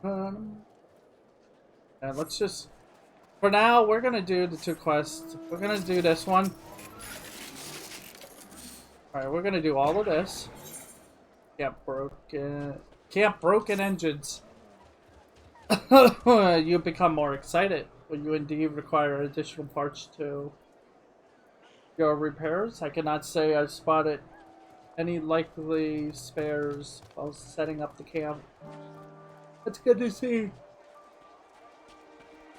And let's just... For now, we're gonna do the 2 quests. We're gonna do this one. Alright, we're gonna do all of this. Camp broken engines. You become more excited when you indeed require additional parts to your repairs. I cannot say I spotted any likely spares while setting up the camp. It's good to see.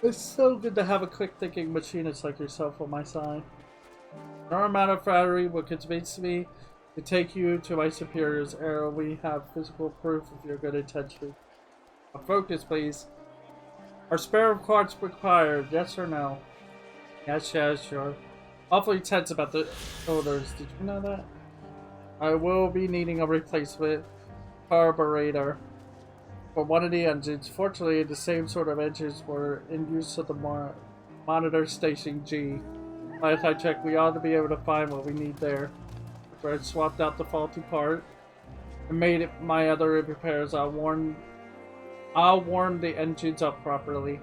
It's so good to have a quick-thinking machinist like yourself on my side. No amount of flattery will convince me to take you to my superiors, ere we have physical proof of your good intentions. Focus, please. Are spare parts required? Yes or no? Yes, sure. Awfully tense about the odors. Did you know that? I will be needing a replacement carburetor for one of the engines. Fortunately, the same sort of engines were in use at the monitor station G. Last I checked, we ought to be able to find what we need there. After I swapped out the faulty part and made my other repairs, I'll warm the engines up properly.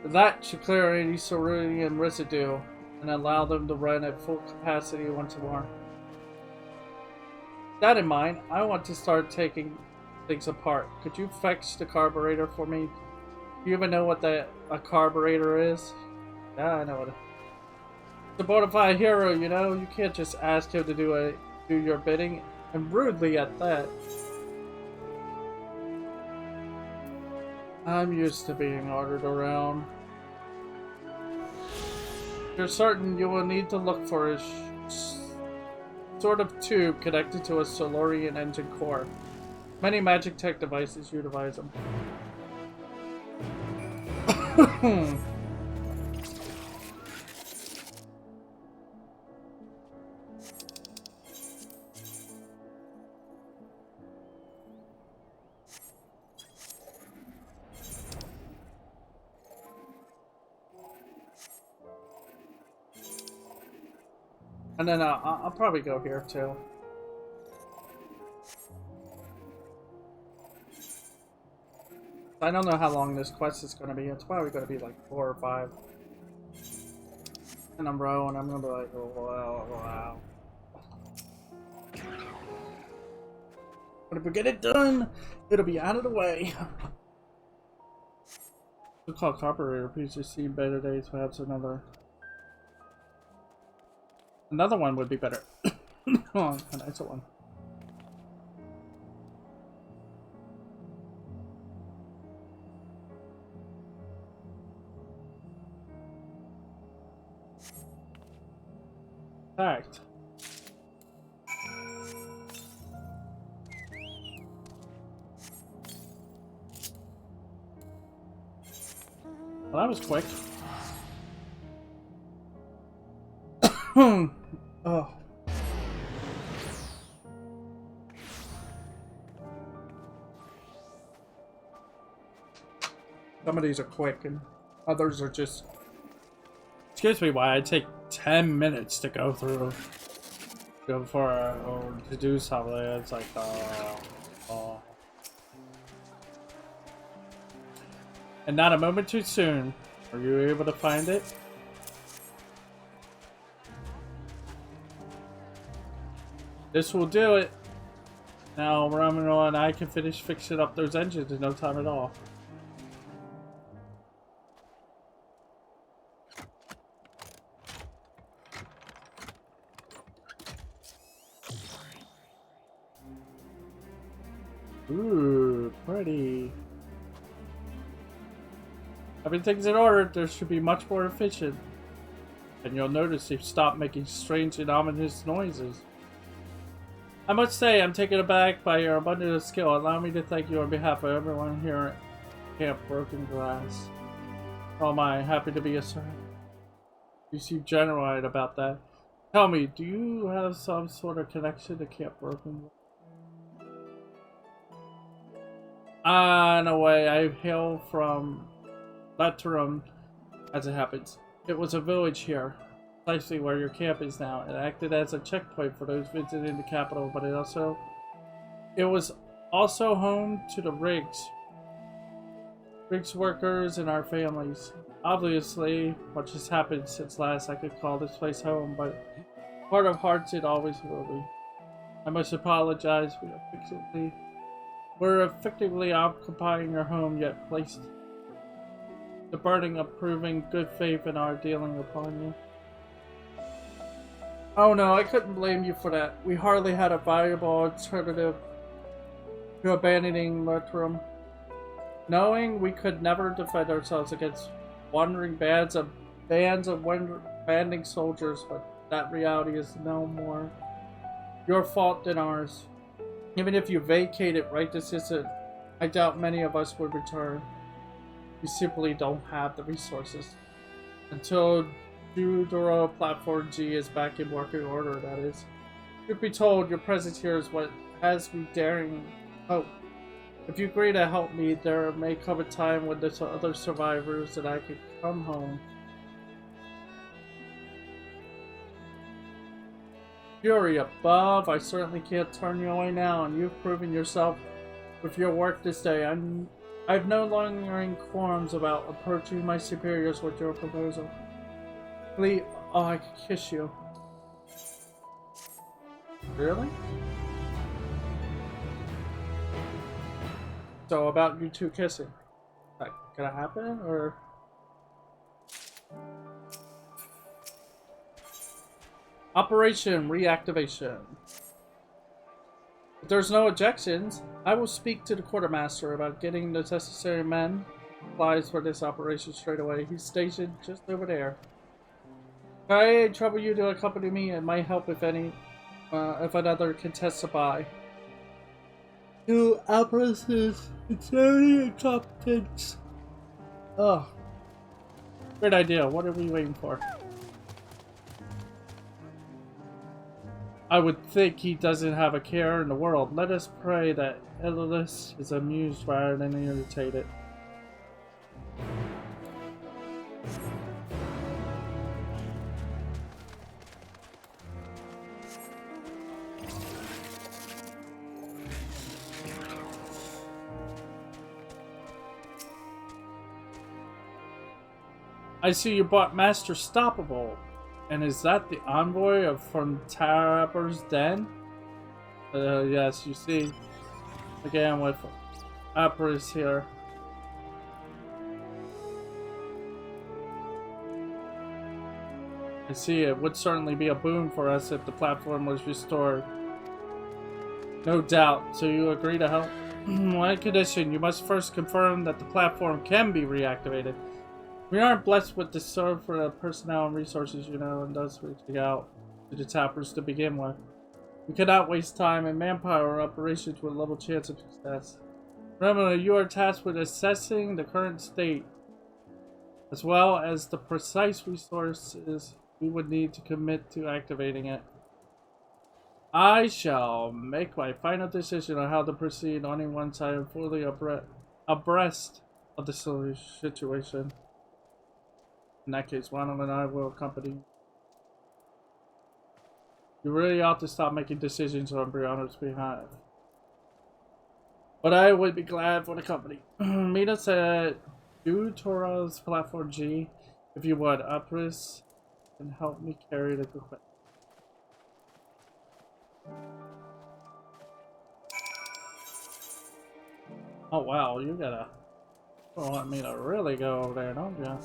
That should clear any cerulean residue and allow them to run at full capacity once more. With that in mind, I want to start taking things apart. Could you fetch the carburetor for me? Do you even know what a carburetor is? Yeah, I know what it is. It's a bona fide hero, you know. You can't just ask him to do your bidding, and rudely at that. I'm used to being ordered around. You're certain you will need to look for a sort of tube connected to a Solarian engine core. Many magic tech devices utilize them. And then I'll probably go here too. I don't know how long this quest is going to be. It's probably going to be like 4 or 5 in a row, and I'm going to be like, oh, wow. But if we get it done, it'll be out of the way. We'll call carburetor. Please just see better days. Perhaps another one would be better. Oh, a nicer one. Fact. Well, that was quick. Oh. Some of these are quick and others are just... Excuse me, why I take 10 minutes to go through before or to do something. It's like, oh. And not a moment too soon. Were you able to find it? This will do it. Now Romano and I can finish fixing up those engines in no time at all. Ooh, pretty. Everything's in order. There should be much more efficient. And you'll notice they've stopped making strange and ominous noises. I must say, I'm taken aback by your abundance of skill. Allow me to thank you on behalf of everyone here at Camp Broken Glass. Oh my, happy to be a servant. You seem genuine about that. Tell me, do you have some sort of connection to Camp Broken Glass? In a way, I hail from Laturum, as it happens. It was a village here, precisely where your camp is now. It acted as a checkpoint for those visiting the capital, but it was also home to the rigs Briggs workers, and our families. Obviously, much has happened since last I could call this place home, but heart of hearts it always will be. I must apologize. We're effectively occupying your home, yet placed the burden of proving good faith in our dealing upon you. Oh no, I couldn't blame you for that. We hardly had a viable alternative to abandoning Leitrim, knowing we could never defend ourselves against wandering bands of banding soldiers, but that reality is no more your fault than ours. Even if you vacate it right this instant, I doubt many of us would return. We simply don't have the resources. Until Deudoro Platform G is back in working order, that is. Truth be told, your presence here is what has me daring hope. If you agree to help me, there may come a time when there's other survivors and I can come home. Fury above, I certainly can't turn you away now, and you've proven yourself with your work this day. I have no lingering qualms about approaching my superiors with your proposal. Please, oh, I could kiss you. Really? So about you two kissing, that gonna happen, or? Operation Reactivation. If there's no objections, I will speak to the quartermaster about getting the necessary men supplies for this operation straight away. He's stationed just over there. If I trouble you to accompany me, it might help if another can testify to Alvarez's sincerity and competence. Oh, great idea. What are we waiting for? I would think he doesn't have a care in the world. Let us pray that Ellis is amused rather than irritated. I see you bought Master Stoppable. And is that the envoy from Tarapper's Den? Yes, you see. Again with Apparis here. I see it would certainly be a boon for us if the platform was restored. No doubt. So you agree to help? One condition, you must first confirm that the platform can be reactivated. We aren't blessed with the server personnel and resources, you know, and thus reaching out to the tappers to begin with. We cannot waste time and manpower operations with a level chance of success. Remember, you are tasked with assessing the current state, as well as the precise resources we would need to commit to activating it. I shall make my final decision on how to proceed only once I am fully abreast of the situation. In that case, Ronald and I will accompany you. You really ought to stop making decisions on Brianna's behalf. But I would be glad for the company. Meet us at Deudoro's Platform G, if you would. Apris and help me carry the equipment. Oh wow, you want me to really go over there, don't you?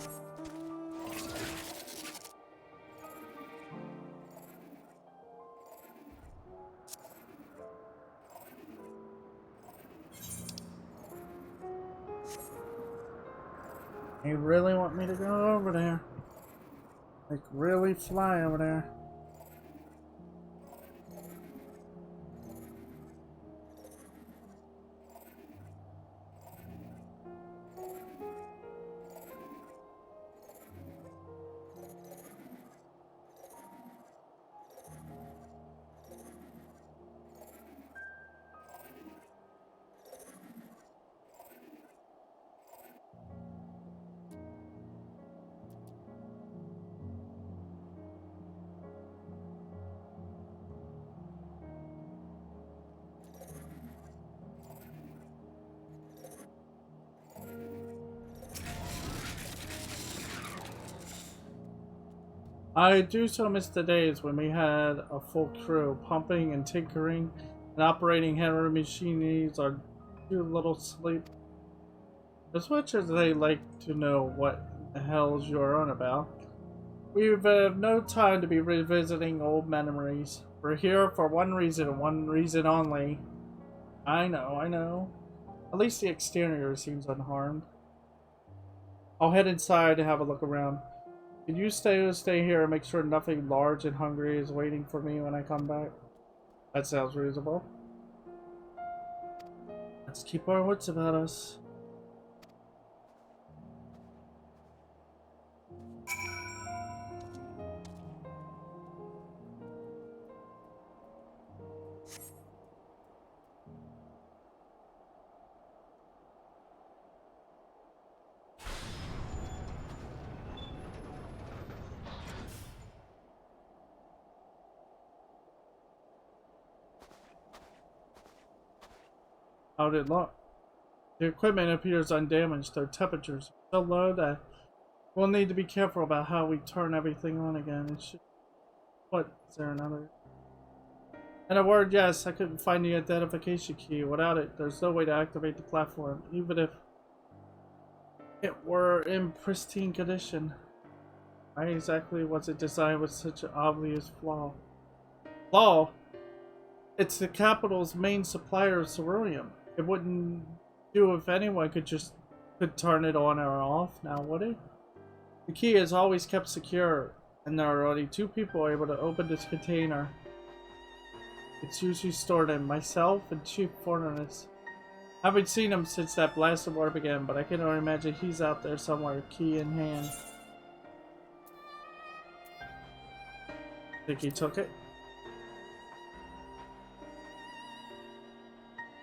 You really want me to go over there? Like, really fly over there? I do so miss the days when we had a full crew, pumping and tinkering and operating heavy machineries or too little sleep. As much as they like to know what the hells you're on about, we've no time to be revisiting old memories. We're here for one reason and one reason only. I know. At least the exterior seems unharmed. I'll head inside to have a look around. Can you stay here and make sure nothing large and hungry is waiting for me when I come back? That sounds reasonable. Let's keep our wits about us. How did it look? The equipment appears undamaged, though temperatures are so low that we'll need to be careful about how we turn everything on again. It should... What? Is there another? In a word, yes, I couldn't find the identification key. Without it, there's no way to activate the platform, even if it were in pristine condition. Why exactly was it designed with such an obvious flaw? Flaw? It's the capital's main supplier of ceruleum. It wouldn't do if anyone could turn it on or off, now would it? The key is always kept secure, and there are only 2 people able to open this container. It's usually stored in myself and Chief Fortnite. I haven't seen him since that blasted war began, but I can only imagine he's out there somewhere, key in hand. Think he took it?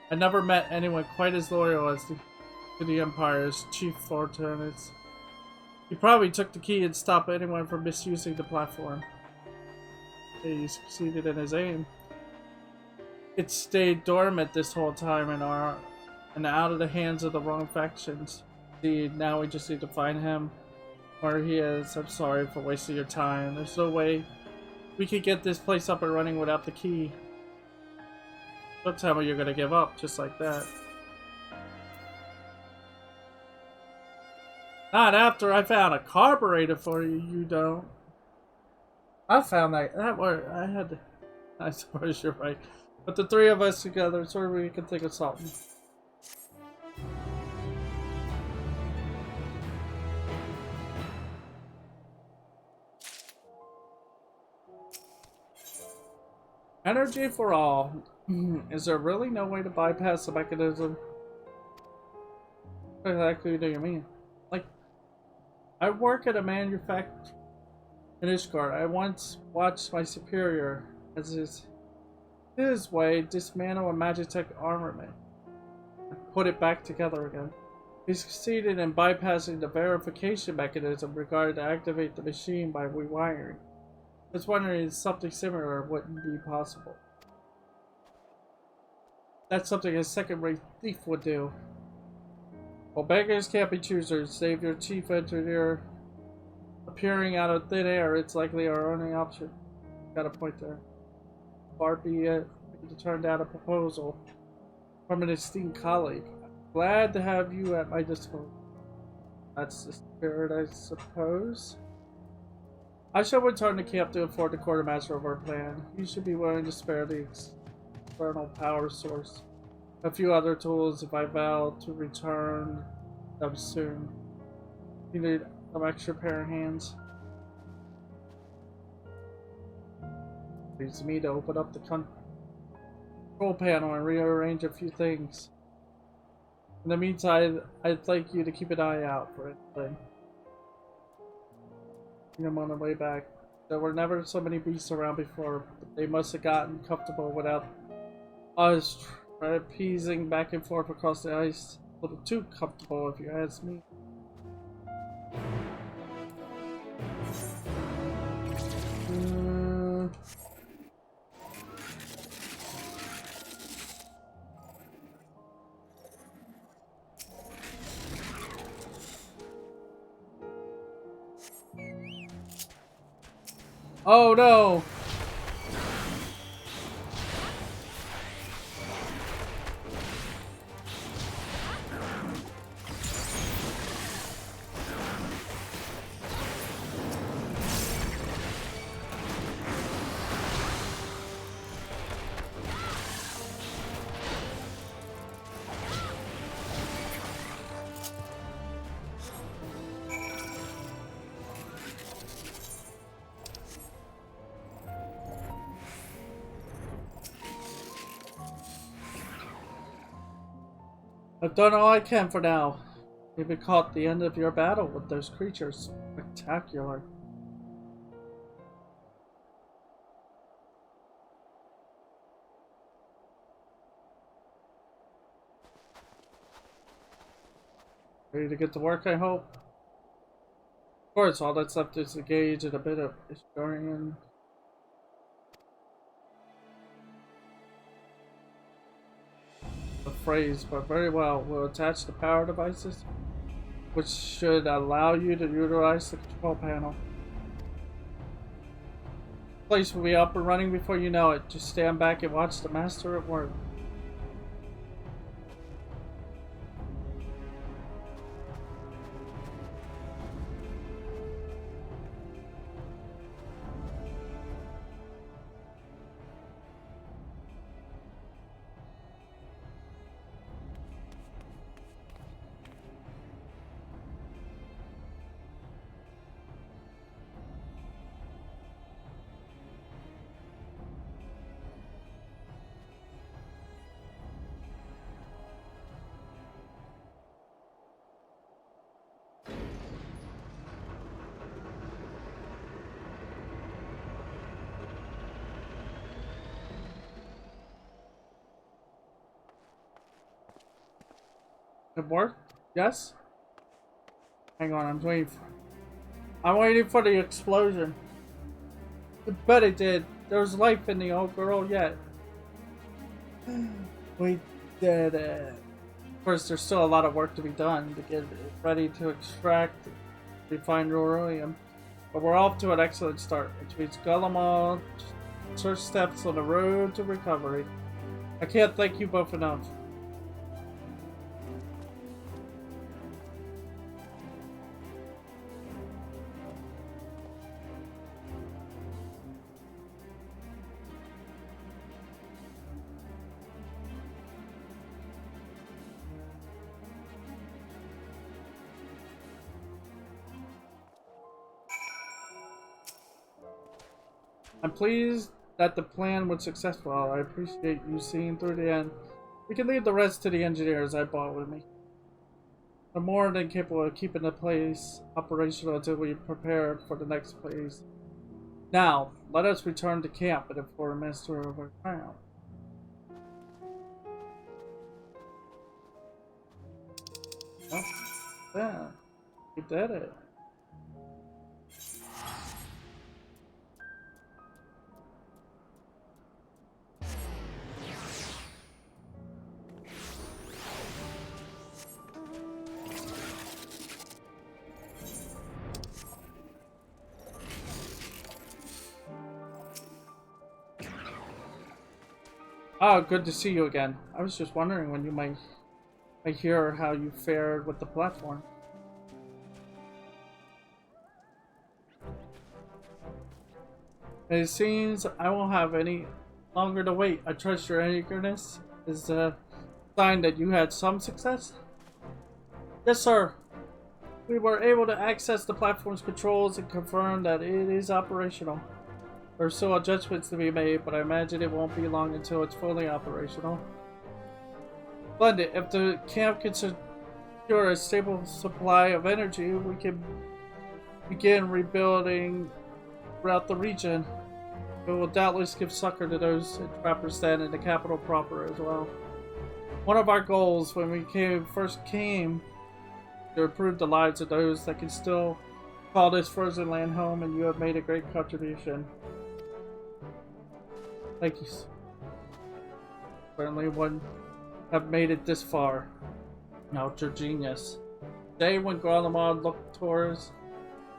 I never met anyone quite as loyal as to the Empire as Chief Fortnite. He probably took the key and stopped anyone from misusing the platform. He succeeded in his aim. It stayed dormant this whole time and out of the hands of the wrong factions. Indeed, now we just need to find him. Where he is. I'm sorry for wasting your time. There's no way we could get this place up and running without the key. Don't tell me you're gonna give up just like that. Not after I found a carburetor for you, you don't. I found that word. I suppose you're right. But the 3 of us together, so we can think of something. Energy for all. Is there really no way to bypass the mechanism? What exactly do you mean? Like, I work at a manufacturer in Ishgard. I once watched my superior, as his way, dismantle a Magitech armament and put it back together again. He succeeded in bypassing the verification mechanism required to activate the machine by rewiring. I was wondering if something similar wouldn't be possible. That's something a second-rate thief would do. Well, beggars can't be choosers. Save your chief engineer appearing out of thin air. It's likely our only option. Got a point there. Far be it to turn down a proposal from an esteemed colleague. Glad to have you at my disposal. That's the spirit, I suppose. I shall return to camp to inform the quartermaster of our plan. You should be willing to spare the external power source. A few other tools if I vow to return them soon. You need some extra pair of hands. Leaves me to open up the control panel and rearrange a few things. In the meantime, I'd like you to keep an eye out for anything. I'm on the way back. There were never so many beasts around before, but they must have gotten comfortable without us trapezing back and forth across the ice. A little too comfortable, if you ask me. Oh no! I've done all I can for now. You've caught the end of your battle with those creatures. Spectacular. Ready to get to work, I hope? Of course, all that's left is the gauge and a bit of historian. The phrase, but very well. We'll attach the power devices, which should allow you to utilize the control panel. The place will be up and running before you know it. Just stand back and watch the master at work. It worked? Yes? Hang on, I'm waiting for the explosion. I bet it did. There's life in the old girl yet. We did it. Of course, there's still a lot of work to be done to get it ready to extract refined uranium. But we're off to an excellent start, which means Guillemot first steps on the road to recovery. I can't thank you both enough. I'm pleased that the plan was successful. I appreciate you seeing through the end. We can leave the rest to the engineers I brought with me. They're more than capable of keeping the place operational until we prepare for the next phase. Now, let us return to camp and inform Master of our crown. Oh, yeah, we did it. Oh, good to see you again. I was just wondering when you might hear how you fared with the platform. It seems I won't have any longer to wait. I trust your eagerness is a sign that you had some success? Yes, sir. We were able to access the platform's controls and confirm that it is operational. There are still adjustments to be made, but I imagine it won't be long until it's fully operational. Splendid. If the camp can secure a stable supply of energy, we can begin rebuilding throughout the region. It will doubtless give succor to those trappers then in the capital proper as well. One of our goals when we first came to improve the lives of those that can still call this frozen land home, and you have made a great contribution. Thank you. Certainly wouldn't have made it this far. Now, your genius. Today, when Guillemot looked towards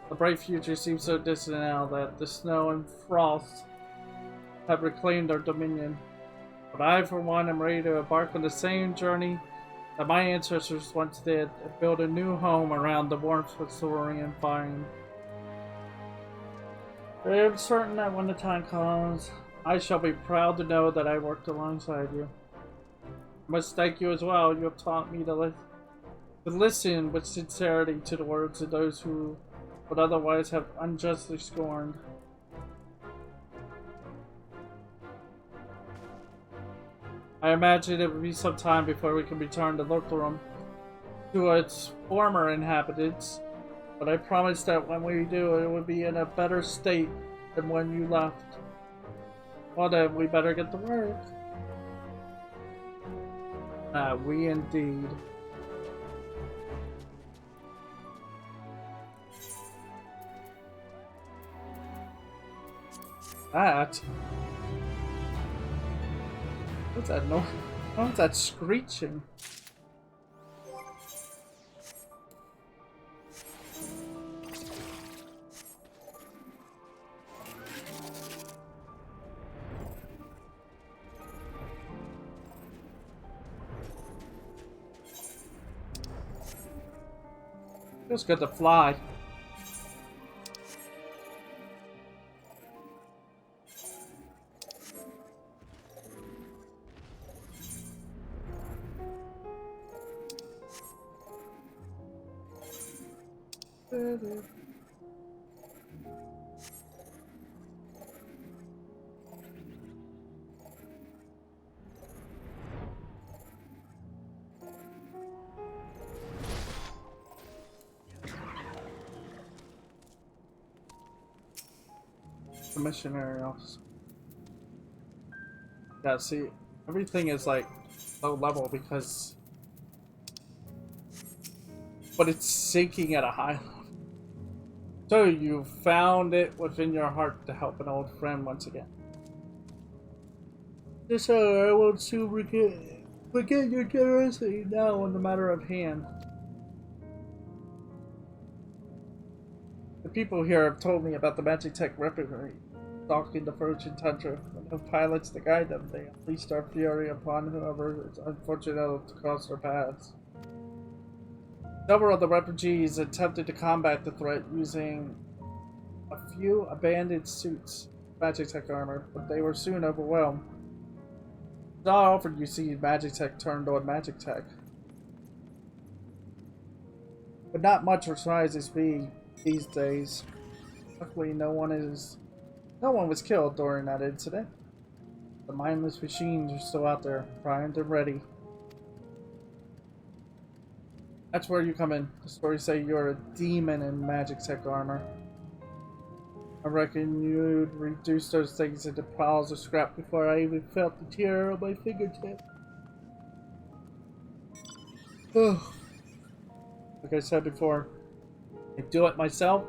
The bright future seems so distant now that the snow and frost have reclaimed their dominion. But I, for one, am ready to embark on the same journey that my ancestors once did and build a new home around the warmth of Saurian fire. I am certain that when the time comes, I shall be proud to know that I worked alongside you. I must thank you as well. You have taught me to listen with sincerity to the words of those who would otherwise have unjustly scorned. I imagine it would be some time before we can return to Lotharum to its former inhabitants, but I promise that when we do, it will be in a better state than when you left. Well then, we better get to work. We indeed. That? What's that noise? What's that screeching? Feels good to fly. The missionary officer. Yeah, see, everything is like low level because, but it's sinking at a high level. So you found it within your heart to help an old friend once again. This I won't soon forget your generosity now on the matter of hand. The people here have told me about the Magitech weaponry stalking the frozen tundra. With no pilots to guide them, they unleashed our fury upon whoever is unfortunate enough to cross their paths. Several of the refugees attempted to combat the threat using a few abandoned suits of Magitech armor, but they were soon overwhelmed. It's not often you see Magitech turned on Magitech. But not much surprises me these days. Luckily, no one was killed during that incident. The mindless machines are still out there, primed and ready. That's where you come in. The stories say you're a demon in Magitech armor. I reckon you'd reduce those things into piles of scrap before I even felt the tear on my fingertip. Like I said before, I do it myself,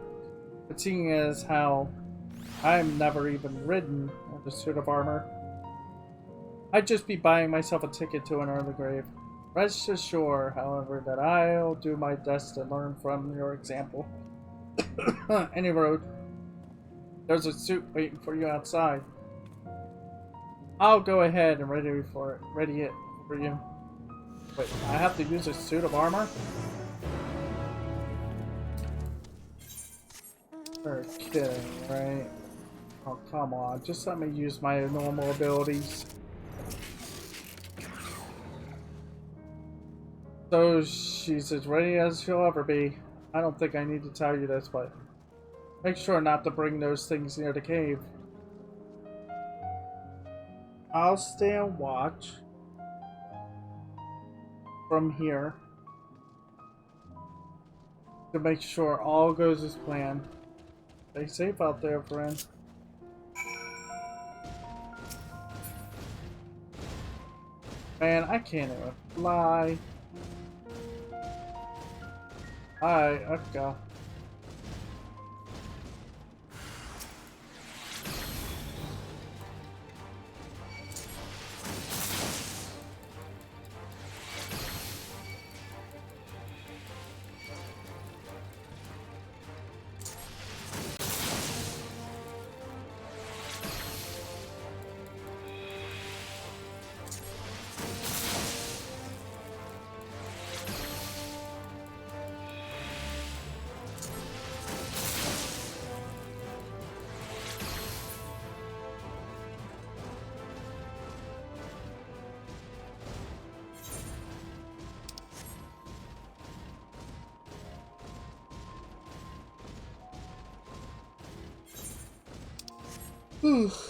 but seeing as how I'm never even ridden in a suit of armor, I'd just be buying myself a ticket to an early grave. Rest assured, however, that I'll do my best to learn from your example. Any road. There's a suit waiting for you outside. I'll go ahead and ready it for you. Wait, I have to use a suit of armor? You're kidding, right? Oh, come on. Just let me use my normal abilities. So she's as ready as she'll ever be. I don't think I need to tell you this, but make sure not to bring those things near the cave. I'll stay and watch from here to make sure all goes as planned. Stay safe out there, friend. Man, I can't even fly. Alright, let's go. Ugh.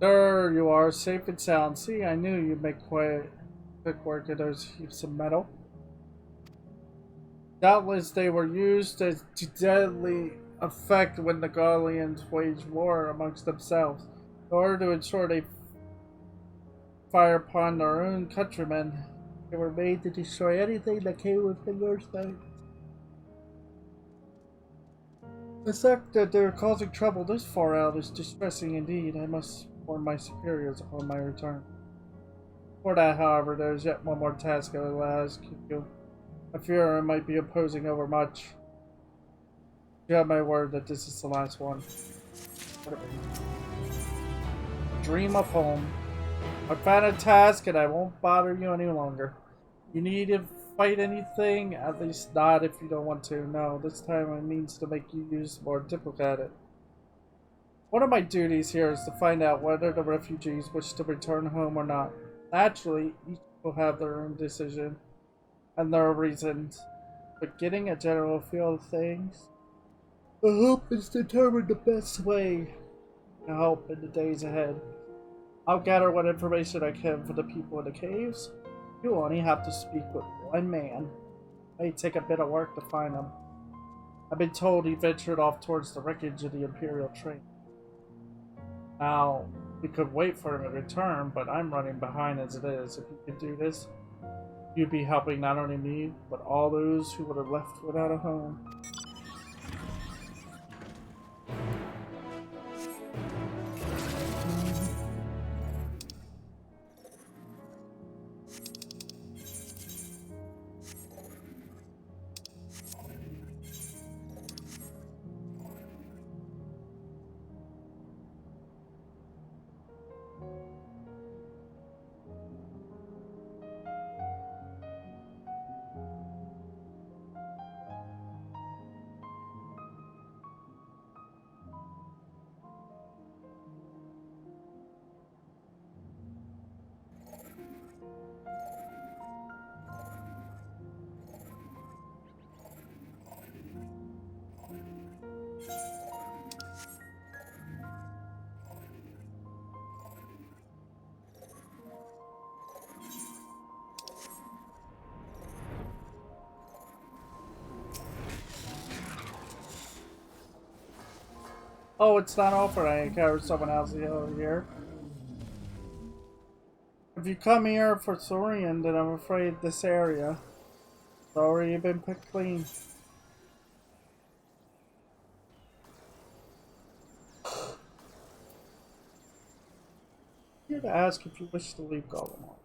There you are, safe and sound. See, I knew you'd make quite quick work of those heaps of metal. Doubtless they were used as to deadly effect when the Gallians waged war amongst themselves. In order to ensure they fire upon their own countrymen, they were made to destroy anything that came within their sight. The fact that they're causing trouble this far out is distressing indeed. I must warn my superiors upon my return. For that, however, there is yet one more task I will ask you. I fear I might be imposing overmuch. You have my word that this is the last one. Dream of home. I found a task and I won't bother you any longer. You need to fight anything? At least not if you don't want to. No, this time it means to make you use more diplomatic. One of my duties here is to find out whether the refugees wish to return home or not. Naturally, each will have their own decision and their reasons, but getting a general feel of things, I hope is determined the best way to help in the days ahead. I'll gather what information I can for the people in the caves. You only have to speak with one man. It may take a bit of work to find him. I've been told he ventured off towards the wreckage of the Imperial train. Now, we could wait for him to return, but I'm running behind as it is. If you could do this, you'd be helping not only me, but all those who would have left without a home. Oh, it's not over. I encountered someone else over here. If you come here for Saurian, then I'm afraid this area has already been picked clean. Here to ask if you wish to leave Golemon.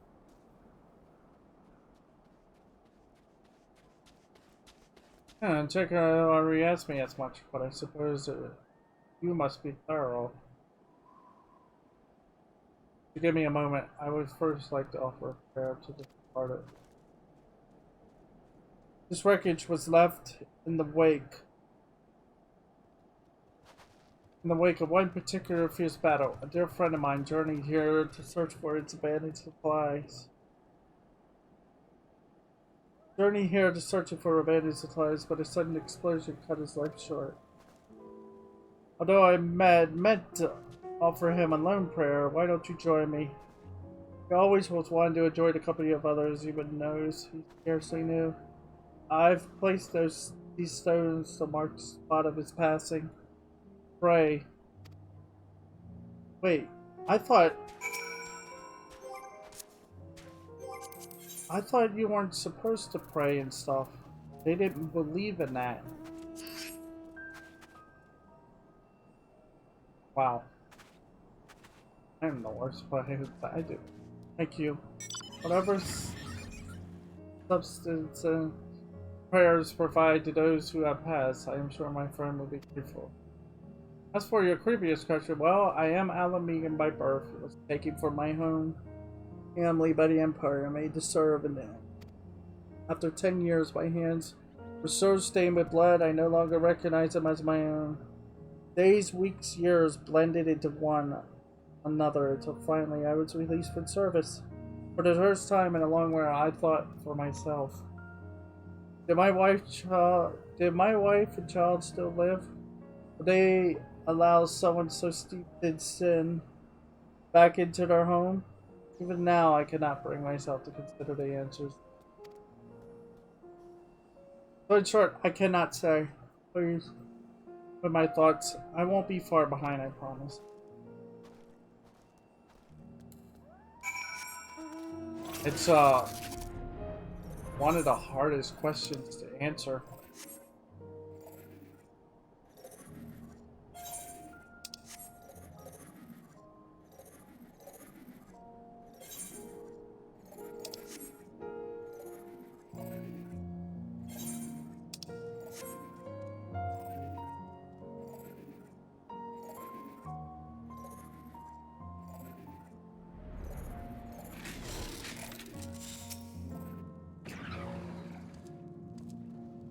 Jacob already asked me as much, but I suppose you must be thorough. To give me a moment, I would first like to offer a prayer to the departed. This wreckage was left in the wake of one particular fierce battle. A dear friend of mine journeyed here to search for its abandoned supplies. Journeyed here to searching for abandoned supplies, but a sudden explosion cut his life short. Although I meant to offer him a lone prayer, why don't you join me? He always was one to enjoy the company of others, even those he scarcely knew. I've placed these stones to mark the spot of his passing. Pray. Wait, I thought you weren't supposed to pray and stuff. They didn't believe in that. Wow. I'm the worst player I do. Thank you. Whatever substance prayers provide to those who have passed, I am sure my friend will be grateful. As for your previous question, well, I am Alamegan by birth. I was taken from my home family by the Empire, made to serve in them. After 10 years, my hands were so stained with blood, I no longer recognize them as my own. Days, weeks, years blended into one another until finally I was released from service. For the first time in a long while, I thought for myself. Did my wife and child still live? Would they allow someone so steeped in sin back into their home? Even now, I cannot bring myself to consider the answers. So in short, I cannot say. Please, with my thoughts, I won't be far behind, I promise. It's one of the hardest questions to answer.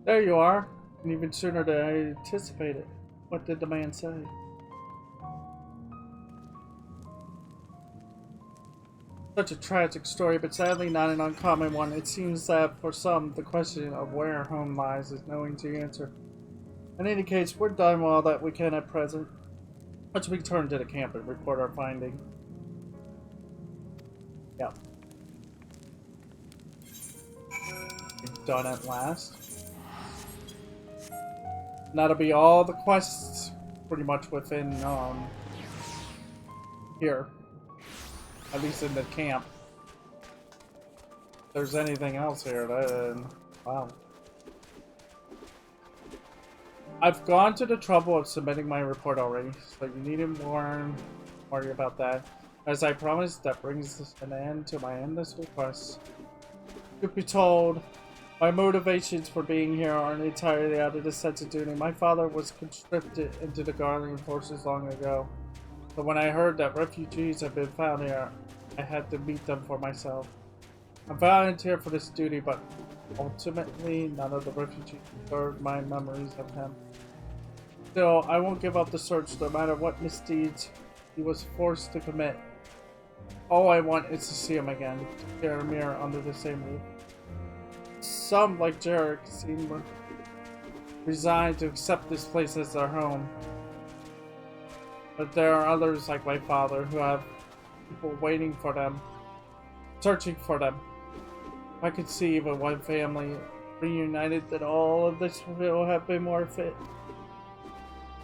There you are, and even sooner than I anticipated. What did the man say? Such a tragic story, but sadly not an uncommon one. It seems that for some, the question of where home lies is knowing the answer. In any case, we're done with all that we can at present. Let's return to the camp and report our finding. Yep. We've done at last. And that'll be all the quests pretty much within here. At least in the camp. If there's anything else here, then wow. I've gone to the trouble of submitting my report already, so you needn't worry about that. As I promised, that brings an end to my endless requests. Truth be told, my motivations for being here aren't entirely out of the sense of duty. My father was conscripted into the Guardian Forces long ago. So when I heard that refugees had been found here, I had to meet them for myself. I volunteered for this duty, but ultimately none of the refugees disturbed my memories of him. Still, I won't give up the search no matter what misdeeds he was forced to commit. All I want is to see him again, to share a mirror under the same roof. Some, like Jarek, seem resigned to accept this place as their home. But there are others, like my father, who have people waiting for them, searching for them. If I could see even one family reunited, then all of this will have been worth it.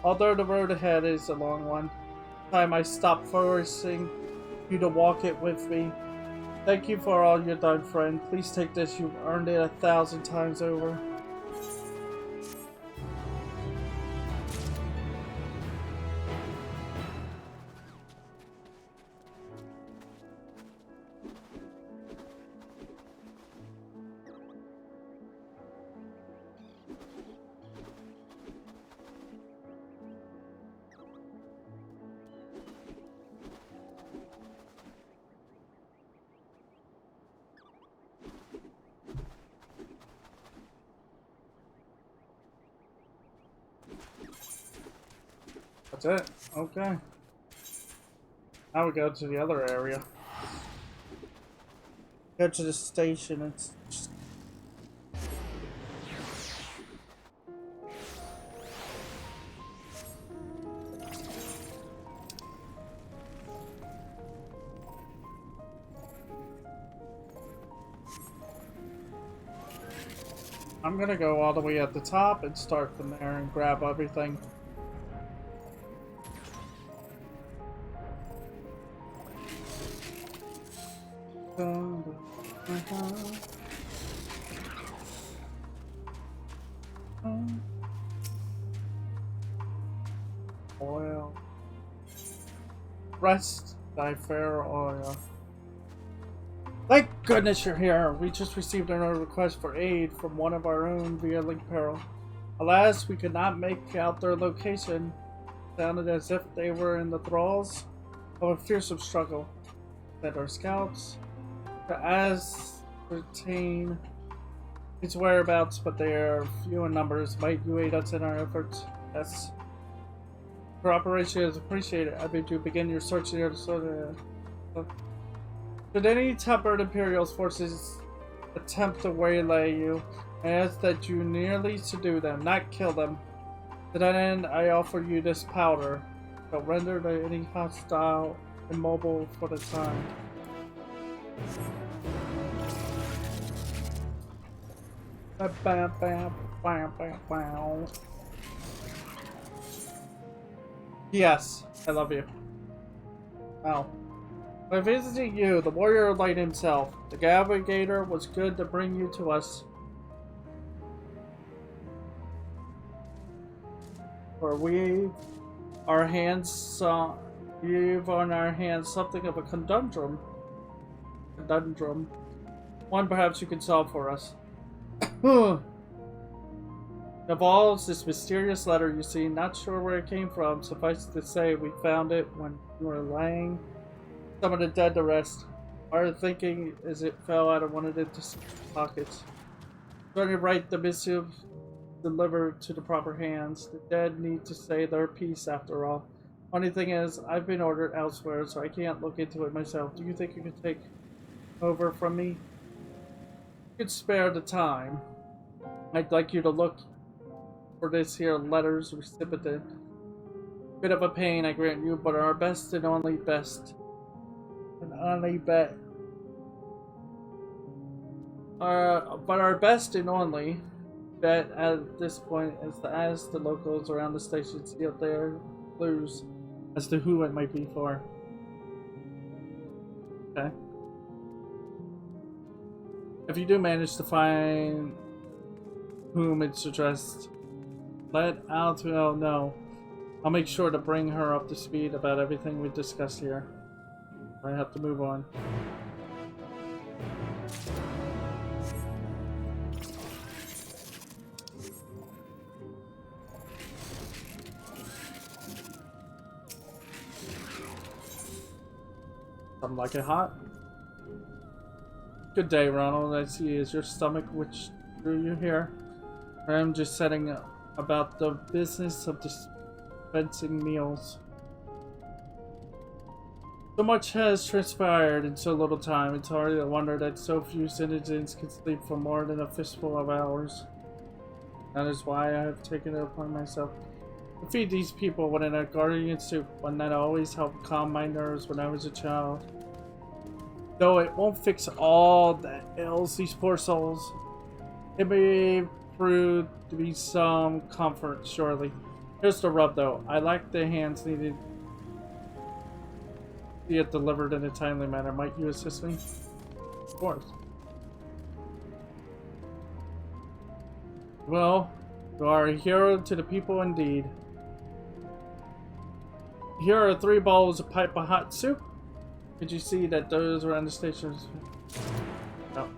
Although the road ahead is a long one, time I stop forcing you to walk it with me. Thank you for all you've done, friend. Please take this. You've earned it 1,000 times over. That's it. Okay. Now we go to the other area. Go to the station. It's just... I'm gonna go all the way at the top and start from there and grab everything. Oil. Rest thy fair oil. Thank goodness you're here. We just received another request for aid from one of our own via Link Peril. Alas, we could not make out their location. It sounded as if they were in the thralls of a fearsome struggle. That our scouts to ascertain its whereabouts, but they are few in numbers. Might you aid us in our efforts? Yes. Cooperation is appreciated. I bid you begin your search here to sort of... Should any tempered Imperial forces attempt to waylay you, I ask that you nearly subdue them, not kill them. To that end, I offer you this powder, but render to any hostile immobile for the time. Yes, I love you. Wow. By visiting you, the warrior of light himself, the navigator was good to bring you to us. For we've on our hands something of a conundrum. One perhaps you can solve for us. Involves this mysterious letter you see, not sure where it came from. Suffice to say, we found it when you were laying some of the dead to rest. Our thinking is it fell out of one of the pockets. Trying to write the missive delivered to the proper hands. The dead need to say their piece after all. Funny thing is, I've been ordered elsewhere, so I can't look into it myself. Do you think you could take over from me? You could spare the time. I'd like you to look for this here letter's recipient. Bit of a pain, I grant you, but our best and only best. And only bet. But our best and only bet at this point is to ask the locals around the station see if they're clues as to who it might be for. Okay. If you do manage to find whom it's addressed, let Altuel know. I'll make sure to bring her up to speed about everything we discussed here. I have to move on. Something like it hot? Good day, Ronald. I see. Is your stomach which drew you here? I'm just setting about the business of dispensing meals. So much has transpired in so little time. It's hardly a wonder that so few citizens can sleep for more than a fistful of hours. That is why I have taken it upon myself to feed these people with an guardian soup, one that always helped calm my nerves when I was a child. Though it won't fix all that ails these poor souls, it may prove to be some comfort, surely. Here's the rub, though. I lack the hands needed to see it delivered in a timely manner. Might you assist me? Of course. Well, you are a hero to the people indeed. Here are 3 bowls of pipe of hot soup. Could you see that those around the stations? No.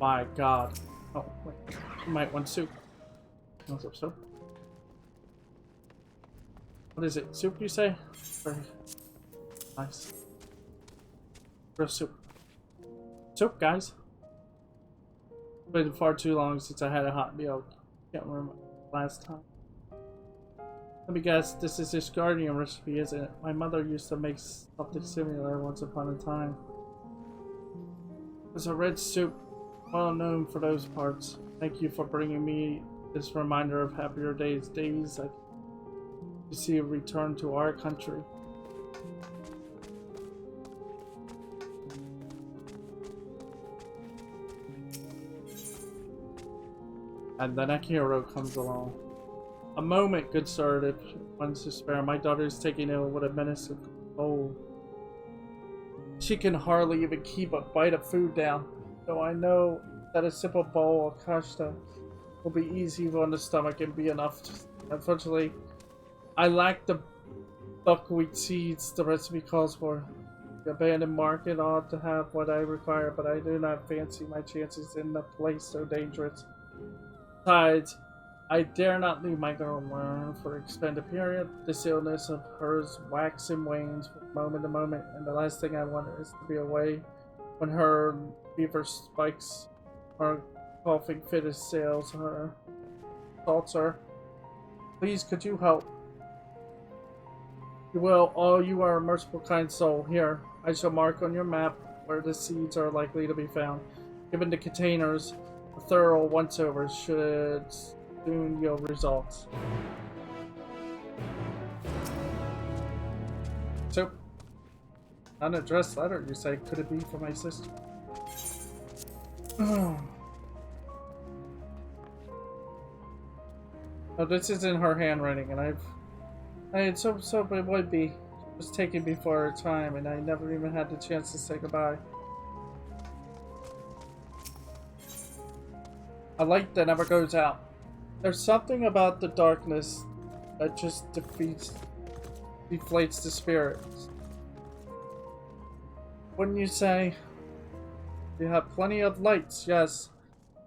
My God. Oh, wait. You might want soup. What's up, soup? What is it? Soup, you say? Very nice. Real soup. Soup, guys. It's been far too long since I had a hot meal. Can't remember last time. Let me guess, this is this Guardian recipe, isn't it? My mother used to make something similar once upon a time. It's a red soup, well known for those parts. Thank you for bringing me this reminder of happier days. Days I to see a return to our country. And the next hero comes along. A moment, good sir, if one's to spare. My daughter is taken ill with a menace of cold. She can hardly even keep a bite of food down, though I know that a simple bowl of kashta will be easy on the stomach and be enough. Unfortunately, I lack the buckwheat seeds the recipe calls for. The abandoned market ought to have what I require, but I do not fancy my chances in a place so dangerous. Besides, I dare not leave my girl alone for an extended period. This illness of hers waxes and wanes from moment to moment, and the last thing I want is to be away when her fever spikes or coughing fit assails her. Assaults her. Please, could you help? You will. Oh, you are a merciful, kind soul. Here, I shall mark on your map where the seeds are likely to be found. Given the containers, a thorough once-over should soon yield results. So, unaddressed letter, you say. Could it be for my sister? Oh, this is in her handwriting, and I had so it would be. It was taken before her time, and I never even had the chance to say goodbye. A light that never goes out. There's something about the darkness that just deflates the spirits. Wouldn't you say? You have plenty of lights, yes.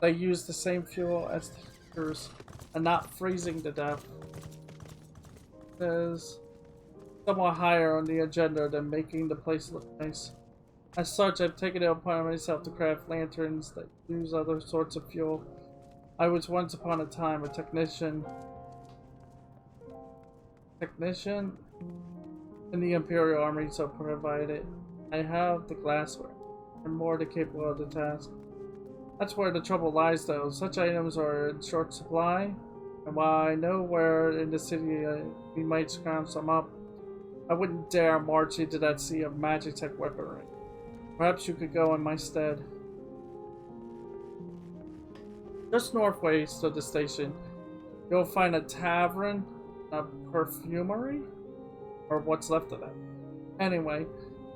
They use the same fuel as the heaters, and not freezing to death. Is somewhat higher on the agenda than making the place look nice. As such, I've taken it upon myself to craft lanterns that use other sorts of fuel. I was once upon a time a technician in the Imperial Army, so provided I have the glassware and more to capable of the task. That's where the trouble lies, though. Such items are in short supply, and while I know where in the city we might scrounge some up, I wouldn't dare march into that sea of Magitech weaponry. Perhaps you could go in my stead. Just northwest of the station, you'll find a tavern, a perfumery, or what's left of it. Anyway,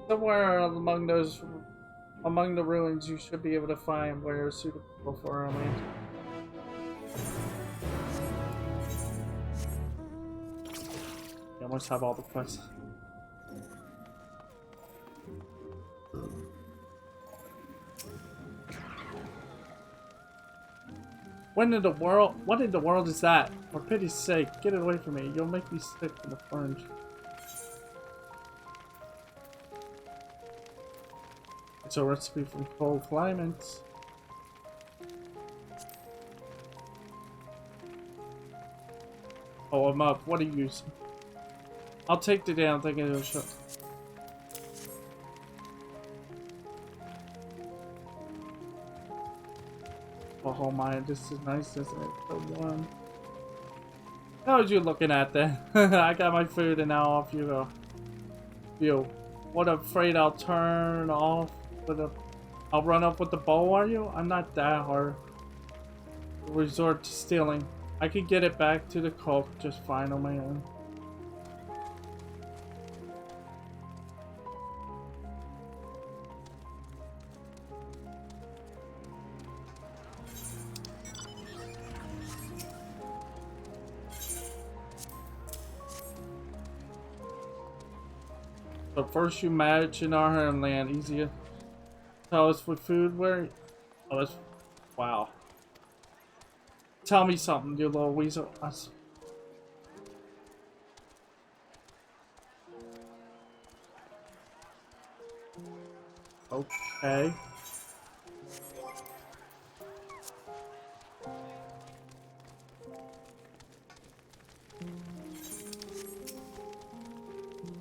somewhere among the ruins, you should be able to find where is suitable for our land. I almost have all the quests. What in the world is that? For pity's sake, get it away from me. You'll make me sick in the plunge. It's a recipe from cold climates. Oh, I'm up. What are you using? I'll take the damn thing and it'll show. Oh my, this is nice, isn't it? So warm. How was you looking at then? I got my food and now off you go. You. What, afraid I'll turn off with a... I'll run up with the bow, are you? I'm not that hard. Resort to stealing. I could get it back to the cult just fine on my own. So first you match in our homeland, easier. Tell us what food where. Oh, that's wow. Tell me something, you little weasel. Okay.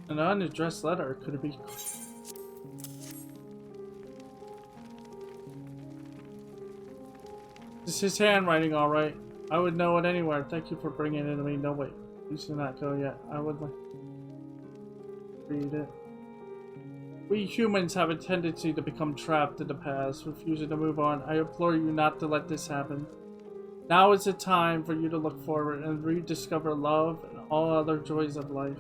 An unaddressed letter. Could it be? This is his handwriting, all right. I would know it anywhere. Thank you for bringing it to me. No, wait. Please do not go yet. I would like to read it. We humans have a tendency to become trapped in the past, refusing to move on. I implore you not to let this happen. Now is the time for you to look forward and rediscover love and all other joys of life.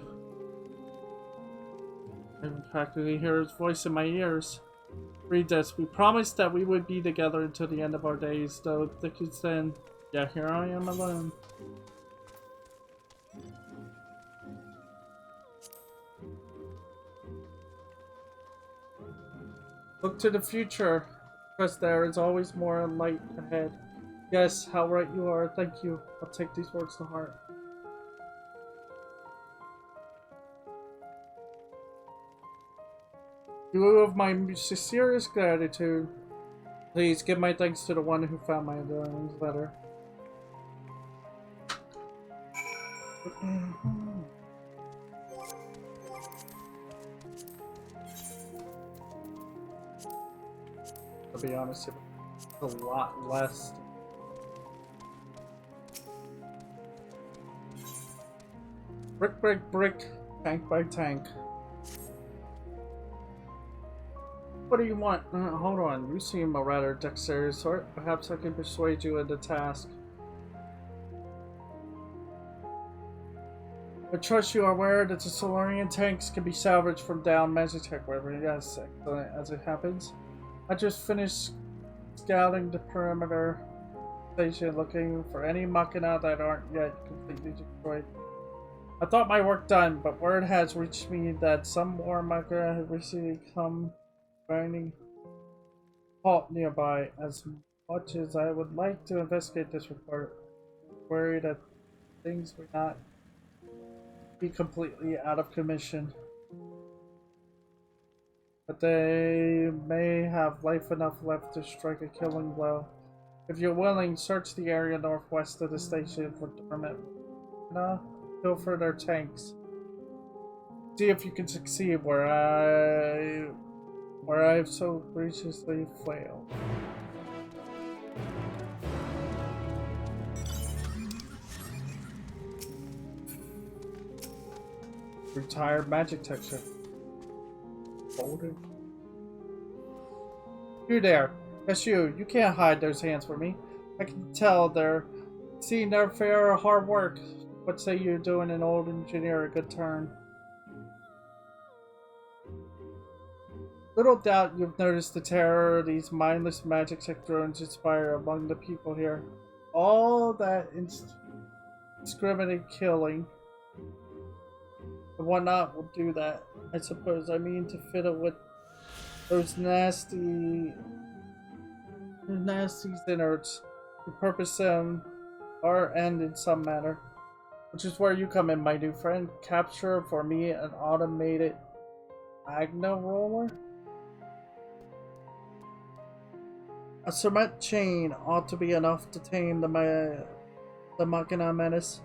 I can practically hear his voice in my ears. Read this. We promised that we would be together until the end of our days, though thick as thin. Yeah, here I am alone. Look to the future, because there is always more light ahead. Yes, how right you are. Thank you. I'll take these words to heart. In lieu of my sincerest gratitude, please give my thanks to the one who found my letter. To be honest, it's a lot less. Brick, brick, brick, tank by tank. What do you want? Hold on, you seem a rather dexterous sort. Perhaps I can persuade you of the task. I trust you are aware that the Solarian tanks can be salvaged from down Magitech River. Yes, excellent. As it happens, I just finished scouting the perimeter station looking for any Machina that aren't yet completely destroyed. I thought my work done, but word has reached me that some more Machina have recently come grinding halt nearby. As much as I would like to investigate this report, I'm worried that things may not be completely out of commission. But they may have life enough left to strike a killing blow. If you're willing, search the area northwest of the station for dormant Machina. Pilfer their tanks. See if you can succeed where I've so graciously failed. Retired magic texture. Folded. You there. That's you. You can't hide those hands from me. I can tell they're seeing their fair hard work. What say you're doing an old engineer a good turn? Little doubt you've noticed the terror these mindless magic tech drones inspire among the people here. All that indiscriminate killing and whatnot will do that, I suppose. I mean to fiddle with those nasty innards. To purpose them our end in some manner. Which is where you come in, my new friend. Capture for me an automated Magna roller. A cement chain ought to be enough to tame the Machina menace.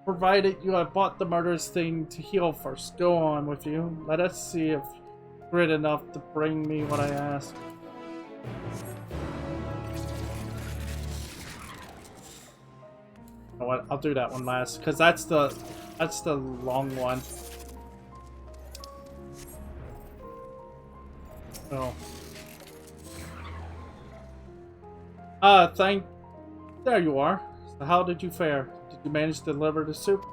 Provided you have bought the murderous thing to heal first. Go on with you. Let us see if you're grit enough to bring me what I ask. You know what? I'll do that one last, because that's the long one. Oh. There you are. So how did you fare? Did you manage to deliver the soup?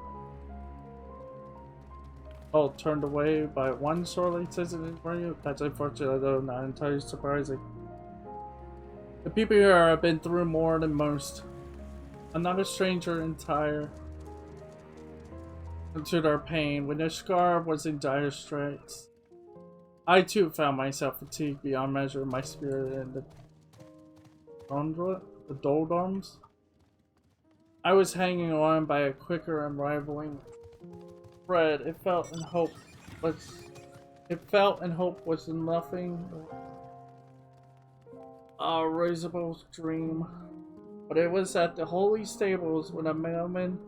Oh, turned away by one sorely citizen for you? That's unfortunate, though not entirely surprising. The people here have been through more than most. I'm not a stranger to their pain. When their scar was in dire straits, I too found myself fatigued beyond measure. My spirit and the doldrums. I was hanging on by a quicker and rivaling thread. It felt and hope was nothing a risible dream. But it was at the holy stables when a mailman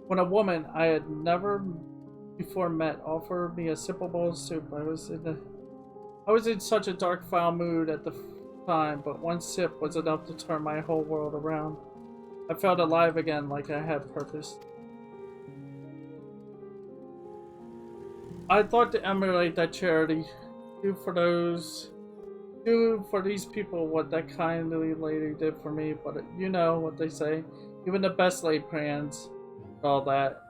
When a woman I had never before met offered me a simple bowl of soup, I was in such a dark, foul mood at the time, but one sip was enough to turn my whole world around. I felt alive again, like I had purpose. I thought to emulate that charity, do for these people what that kindly lady did for me. But you know what they say, even the best laid plans, all that.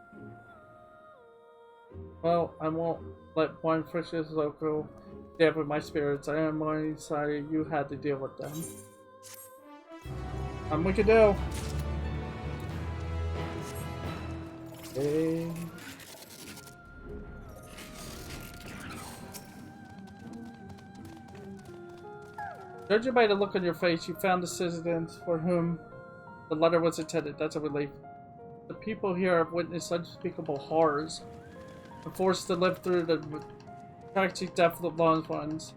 Well, I won't let one frictious local dampen my spirits. I am only sorry you had to deal with them. We can do. Okay. Judging by the look on your face, you found the citizens for whom the letter was intended. That's a relief. The people here have witnessed unspeakable horrors and forced to live through the tragic death of loved ones.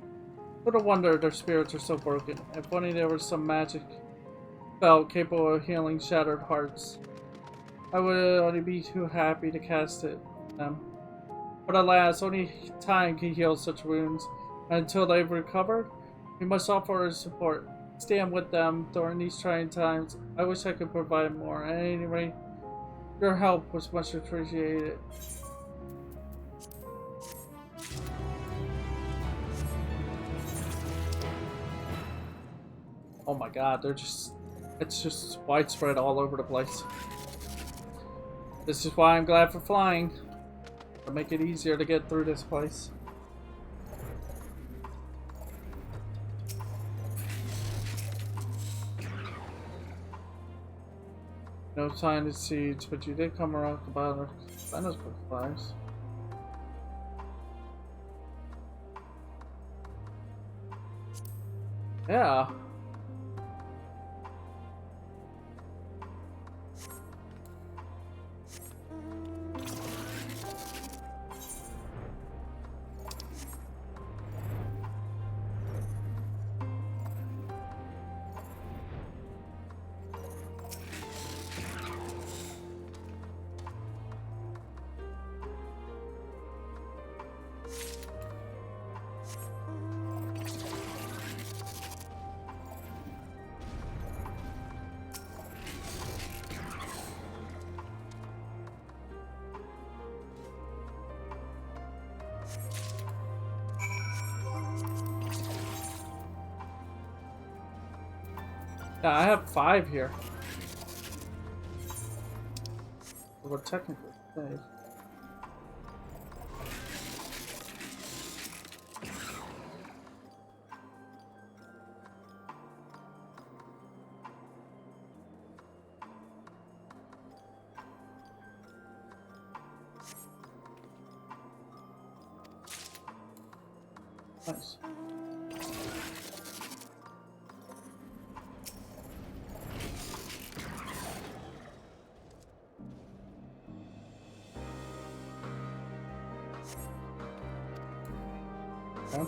Little wonder their spirits are so broken. If only there was some magic spell capable of healing shattered hearts, I would only be too happy to cast it on them. But alas, only time can heal such wounds, and until they've recovered, we must offer our support. Stand with them during these trying times. I wish I could provide more. At any rate, your help was much appreciated. Oh my god, it's just widespread all over the place. This is why I'm glad for flying. To make it easier to get through this place. No sign of siege, but you did come around the bottom. I know flies. Yeah. Yeah, I have 5 here. Well, technically, 5. Nice. Okay.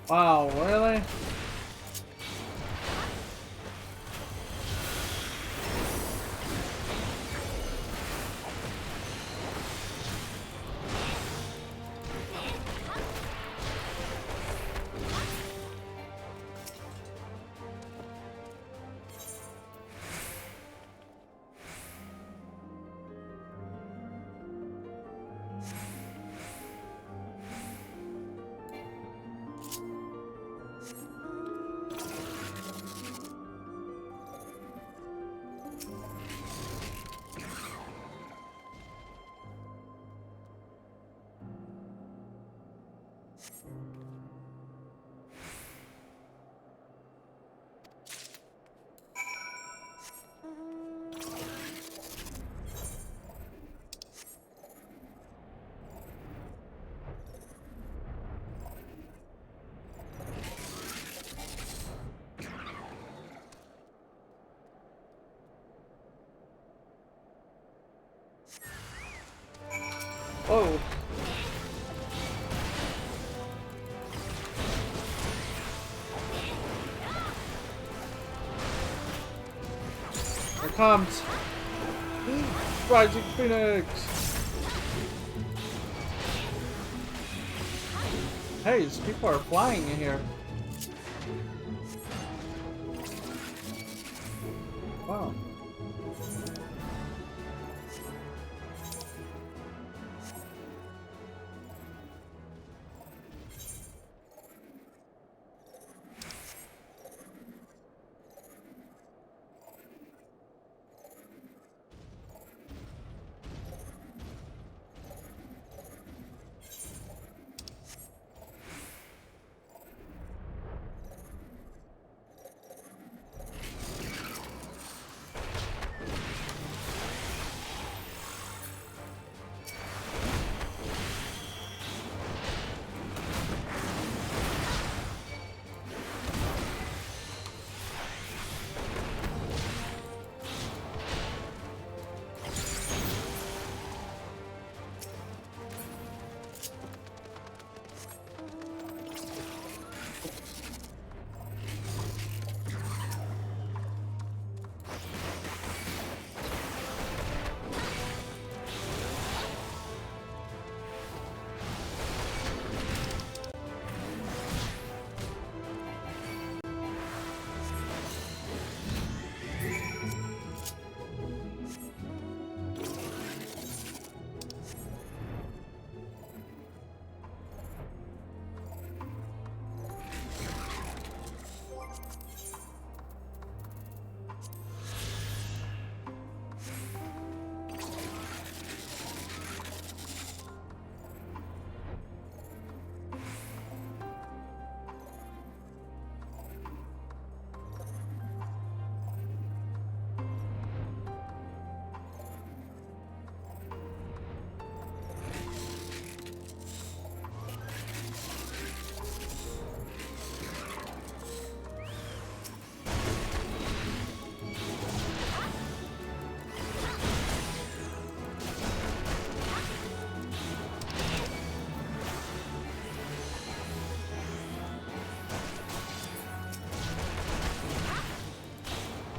Wow, really? Oh. Here it comes. Rising Phoenix. Hey, these people are flying in here. Wow.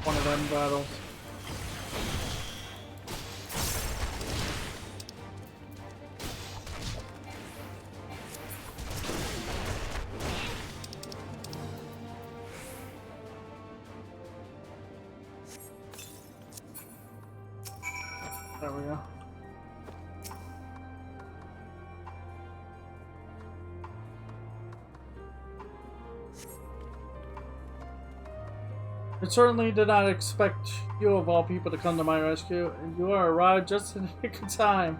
One of them battles. There we go. I certainly did not expect you of all people to come to my rescue, and you are arrived just in the nick of time.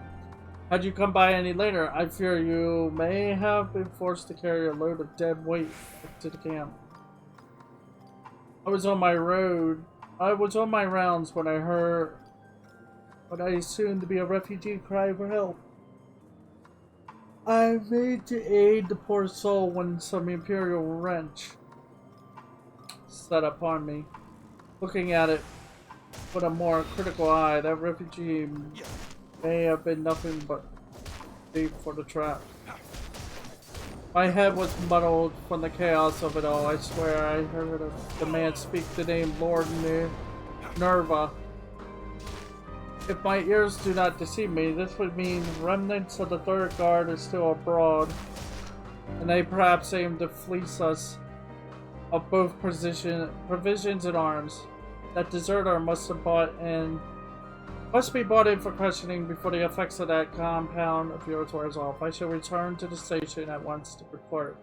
Had you come by any later, I fear you may have been forced to carry a load of dead weight to the camp. I was on my rounds when I heard what I assumed to be a refugee cry for help. I made to aid the poor soul when some Imperial wrench set upon me. Looking at it with a more critical eye, that refugee may have been nothing but bait for the trap. My head was muddled from the chaos of it all. I swear I heard the man speak the name Lord Nerva. If my ears do not deceive me, this would mean remnants of the Third Guard are still abroad, and they perhaps aim to fleece us of both provisions and arms. That deserter must be brought in for questioning before the effects of that compound of yours wears off. I shall return to the station at once to report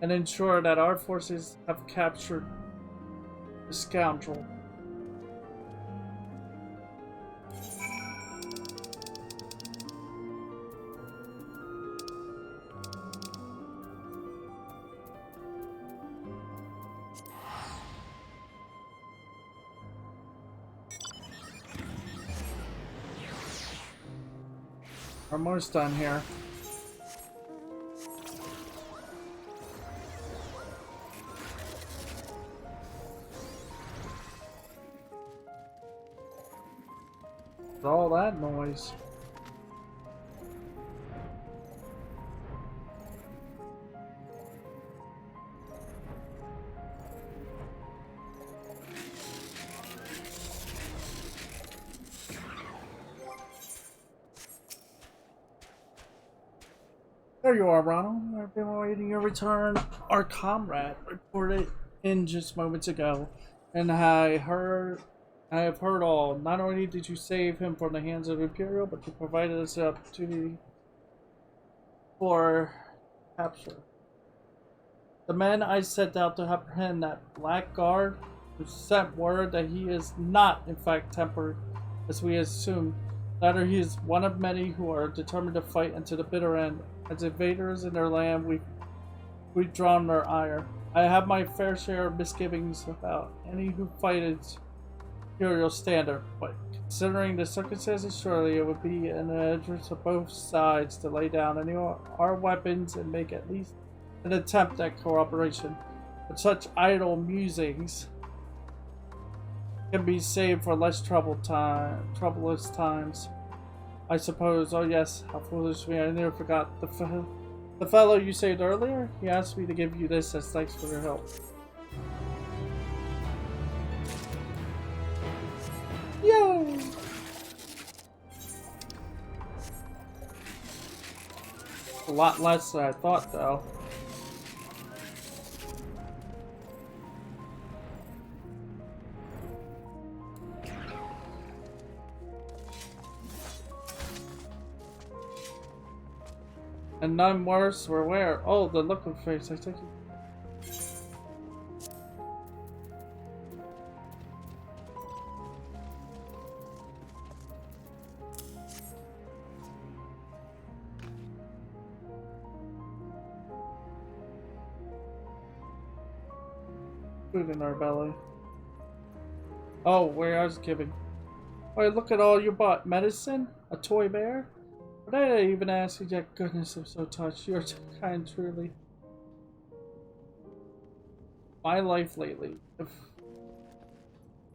and ensure that our forces have captured the scoundrel. We're almost done here. All that noise. There you are, Ronald. I've been awaiting your return. Our comrade reported in just moments ago, and I have heard all. Not only did you save him from the hands of Imperial, but you provided us the opportunity for capture. The men I sent out to apprehend that blackguard who sent word that he is not, in fact, tempered, as we assumed. Rather, he is one of many who are determined to fight until the bitter end. As invaders in their land, we've drawn their ire. I have my fair share of misgivings about any who fight its imperial standard, but considering the circumstances, surely it would be in the interest of both sides to lay down any of our weapons and make at least an attempt at cooperation. But such idle musings can be saved for less troublous times, I suppose. Oh yes, how foolish me! I never forgot the fellow you saved earlier. He asked me to give you this as thanks for your help. Yo! A lot less than I thought, though. And none worse were where? Oh, the look of face. I take it. Food in our belly. Oh, where I was giving. Wait, look at all you bought. Medicine? A toy bear? But I didn't even ask you yet. Goodness, I'm so touched. You're so kind, truly. My life lately, if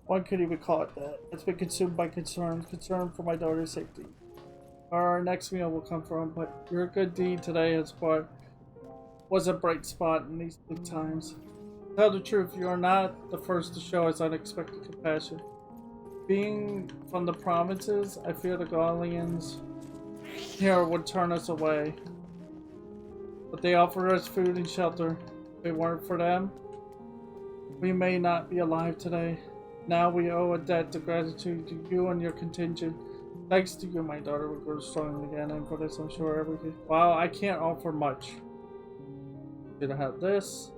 one could even call it that, it's been consumed by concern for my daughter's safety. Our next meal will come from, but your good deed today was a bright spot in these bleak times. To tell the truth, you are not the first to show us unexpected compassion. Being from the provinces, I fear the Gaulians here would turn us away. But they offered us food and shelter. If it weren't for them, we may not be alive today. Now we owe a debt of gratitude to you and your contingent. Thanks to you, my daughter will grow strong again, and for this I'm sure everything. Wow, I can't offer much. Did I have this?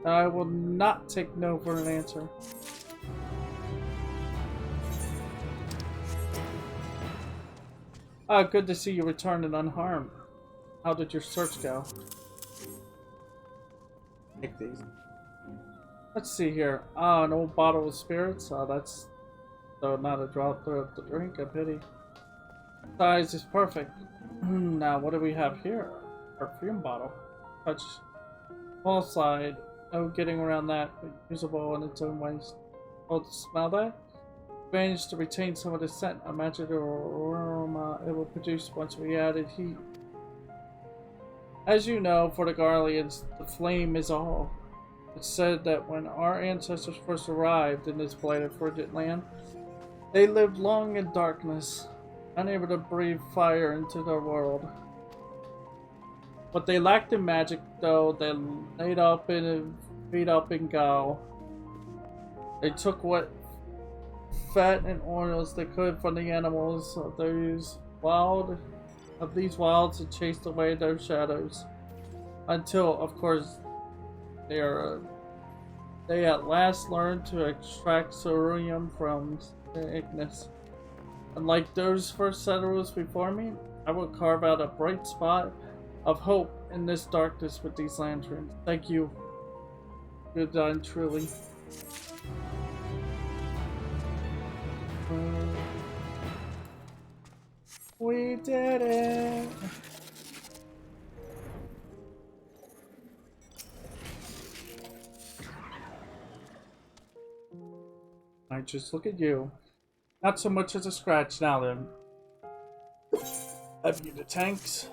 I will not take no for an answer. Ah, good to see you returned and unharmed. How did your search go? Take these. Let's see here. Ah, an old bottle of spirits. Ah, that's not a drop through the drink. A pity. Size is perfect. Now, what do we have here? Perfume bottle. Touch. Small side. No getting around that, but usable in its own ways. Oh, smell that? Managed to retain some of the scent. Imagine the aroma it will produce once we added heat. As you know, for the Garleans, the flame is all. It's said that when our ancestors first arrived in this blighted frigid land, they lived long in darkness, unable to breathe fire into their world. What they lacked in magic, though, they laid up in gall. They took what fat and oils they could from the animals of these wilds and chased away their shadows, until, of course, they at last learned to extract ceruleum from the ignis. And like those first settlers before me, I will carve out a bright spot of hope in this darkness with these lanterns. Thank you. Good done, truly. We did it! I just look at you. Not so much as a scratch now then. Have you the tanks?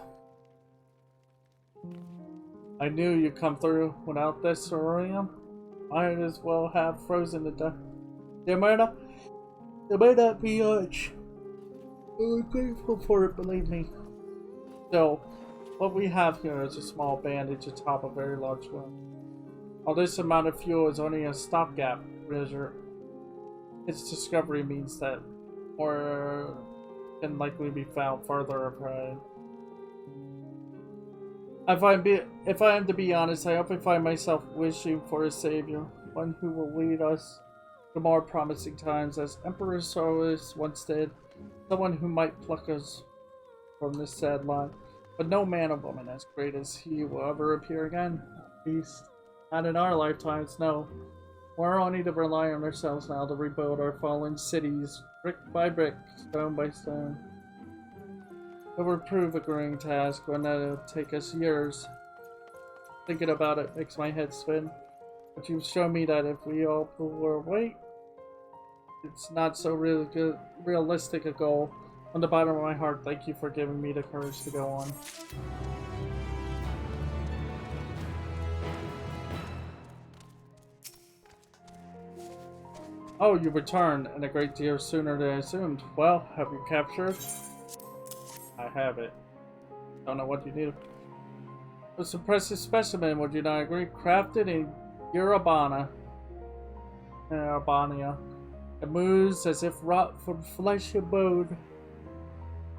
I knew you'd come through without this ceruleum. Might as well have frozen to death. There might not be much. I'm grateful for it, believe me. So, What we have here is a small bandage atop a very large wound. While this amount of fuel is only a stopgap measure, its discovery means that more can likely be found further ahead. If I am to be honest, I often find myself wishing for a savior, one who will lead us to more promising times, as Emperor Solus once did, someone who might pluck us from this sad life. But no man or woman as great as he will ever appear again, at least not in our lifetimes, no. We're only to rely on ourselves now to rebuild our fallen cities, brick by brick, stone by stone. It will prove a grueling task, one that'll take us years. Thinking about it makes my head spin. But you've shown me that if we all pull our weight, it's not so realistic a goal. On the bottom of my heart, thank you for giving me the courage to go on. Oh, you returned, and a great deal sooner than I assumed. Well, have you captured? I have it. Don't know what you need. A suppressive specimen, would you not agree? Crafted in Urabania. It moves as if wrought from flesh and bone.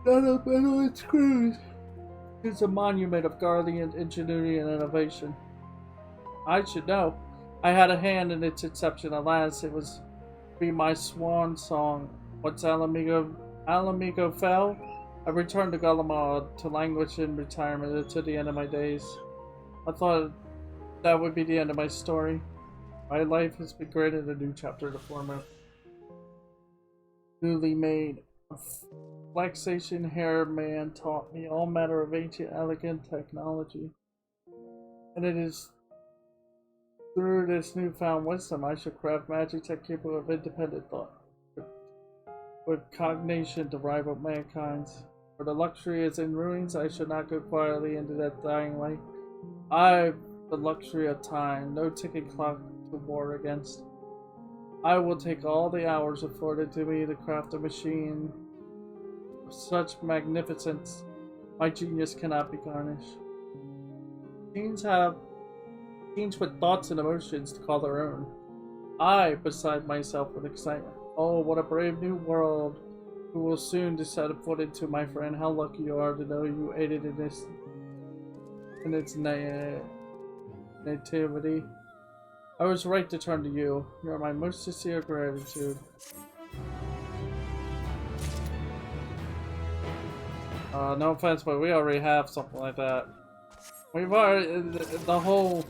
Not a metal and screws. It's a monument of guardian ingenuity and innovation. I should know. I had a hand in its inception. Alas, it was to be my swan song. Once Alamigo fell, I returned to Guatemala to languish in retirement until the end of my days. I thought that would be the end of my story. My life has been granted a new chapter to form a newly made. A flexation hair man taught me all manner of ancient elegant technology. And it is through this newfound wisdom I should craft magic tech capable of independent thought, with cognition to rival mankind's. For the luxury is in ruins, I should not go quietly into that dying light. I've the luxury of time, no ticking clock to war against. I will take all the hours afforded to me to craft a machine of such magnificence, my genius cannot be garnished. Machines with thoughts and emotions to call their own. I, beside myself with excitement. Oh, what a brave new world who will soon to set foot into, my friend. How lucky you are to know you aided in its nativity. I was right to turn to you. You are my most sincere gratitude. No offense, but we already have something like that. We've already the whole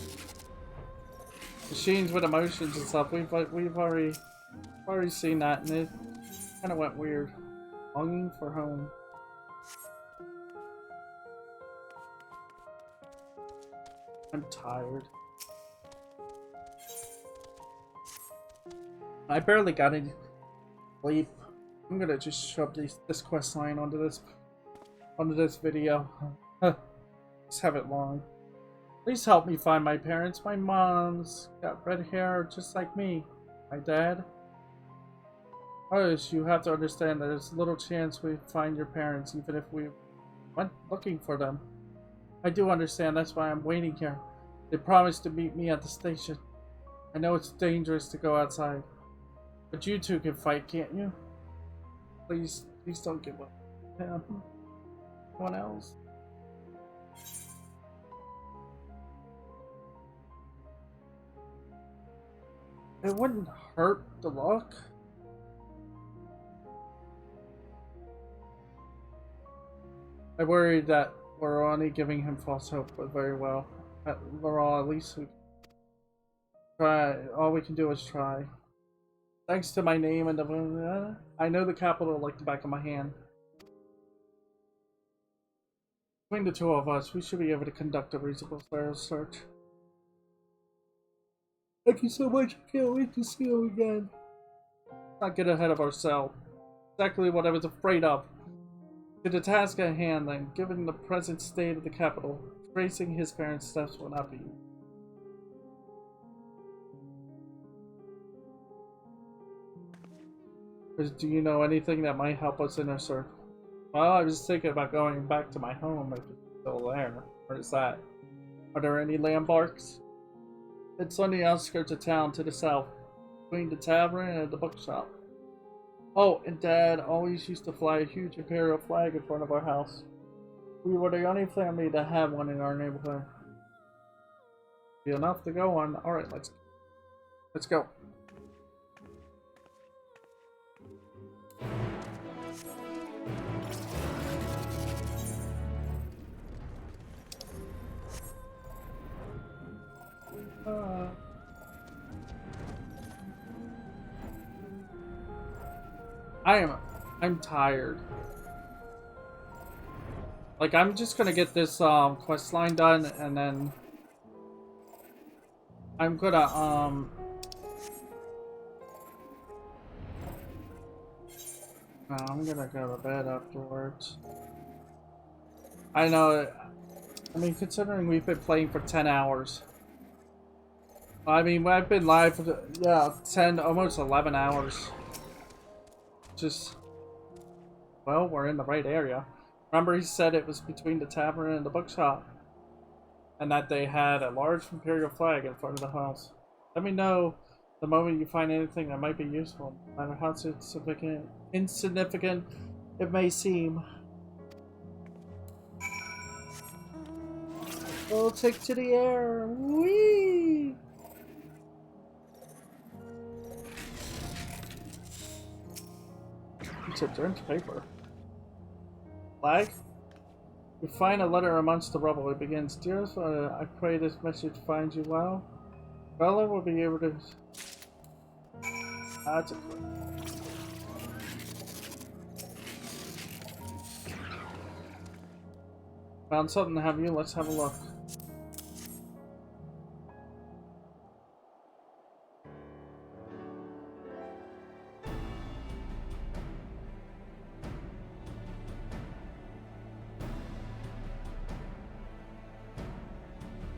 machines with emotions and stuff. We've already seen that, and it kind of went weird. Longing for home. I'm tired. I barely got any sleep. I'm gonna just shove this quest line onto this video. Just have it long. Please help me find my parents. My mom's got red hair just like me. My dad. Hush, you have to understand that there's little chance we find your parents, even if we went looking for them. I do understand, that's why I'm waiting here. They promised to meet me at the station. I know it's dangerous to go outside. But you two can fight, can't you? Please don't give up. Yeah. Anyone else? It wouldn't hurt to look. I worry that we're only giving him false hope, but very well. At least we try. All we can do is try. Thanks to my name and the I know the capital like the back of my hand. Between the two of us, we should be able to conduct a reasonable search. Thank you so much. I can't wait to see you again. Let's not get ahead of ourselves. Exactly what I was afraid of. To the task at hand, then, given the present state of the capital, tracing his parents' steps will not be. Do you know anything that might help us in our search? Well, I was thinking about going back to my home. Still there. Where is that? Are there any landmarks? It's on the outskirts of town to the south, between the tavern and the bookshop. Oh, and Dad always used to fly a huge imperial flag in front of our house. We were the only family to have one in our neighborhood. Be enough to go on. Alright, let's go. I'm tired. Like, I'm just gonna get this quest line done, and then I'm gonna I'm gonna go to bed afterwards. I know. I mean, considering we've been playing for 10 hours. I mean, I've been live for, yeah, 10, almost 11 hours. Just, well, we're in the right area. Remember, he said it was between the tavern and the bookshop. And that they had a large imperial flag in front of the house. Let me know the moment you find anything that might be useful, no matter how insignificant it may seem. We'll take to the air. Whee! It's a burnt paper. Flag? You find a letter amongst the rubble. It begins, "Dearest, I pray this message finds you well. Bella will be able to..." That's a clue. Found something, have you? Let's have a look.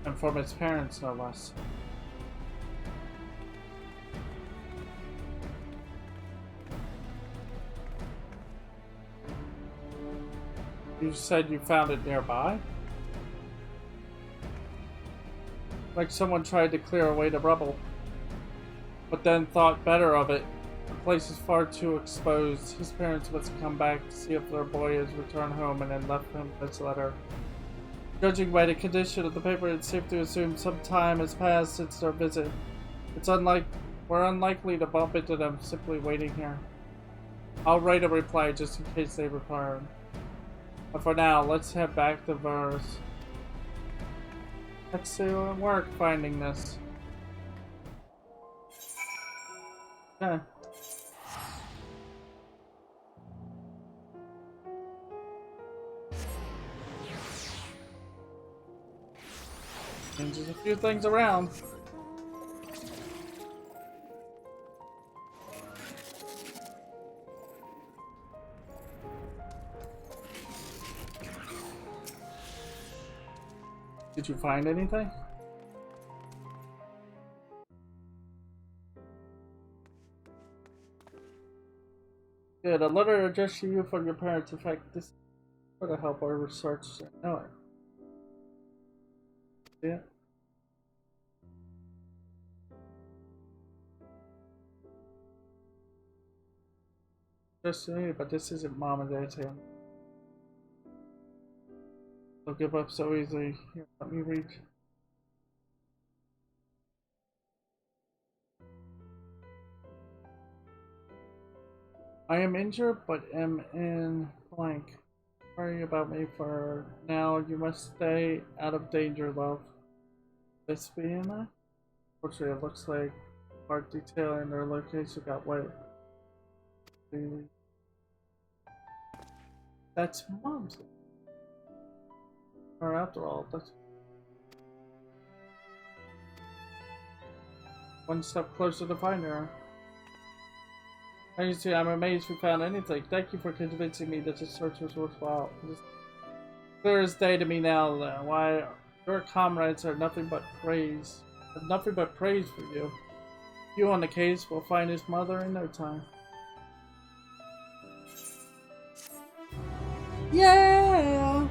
And from its parents, no less. You said you found it nearby? Like someone tried to clear away the rubble, but then thought better of it. The place is far too exposed. His parents must come back to see if their boy has returned home and then left him this letter. Judging by the condition of the paper, it's safe to assume some time has passed since their visit. We're unlikely to bump into them simply waiting here. I'll write a reply just in case they return. But for now, let's head back to Verse. Excellent work finding this. Okay. Changes a few things around. Did you find anything? Good, a letter addressed to you from your parents. In fact, this would help our research. No. Yeah. Just me, but this isn't Mom and Dad's hand. Don't give up so easily. Here, let me read. I am injured, but am in blank. Worry about me for now. You must stay out of danger, love. This being that? Fortunately, it looks like part detail in their location got wet. That's Mom's. Or after all, that's one step closer to finding her. As you see, I'm amazed we found anything. Thank you for convincing me that this search was worthwhile. It's clear as day to me now why your comrades are nothing but praise. Have nothing but praise for you. You on the case will find his mother in no time. Yeah!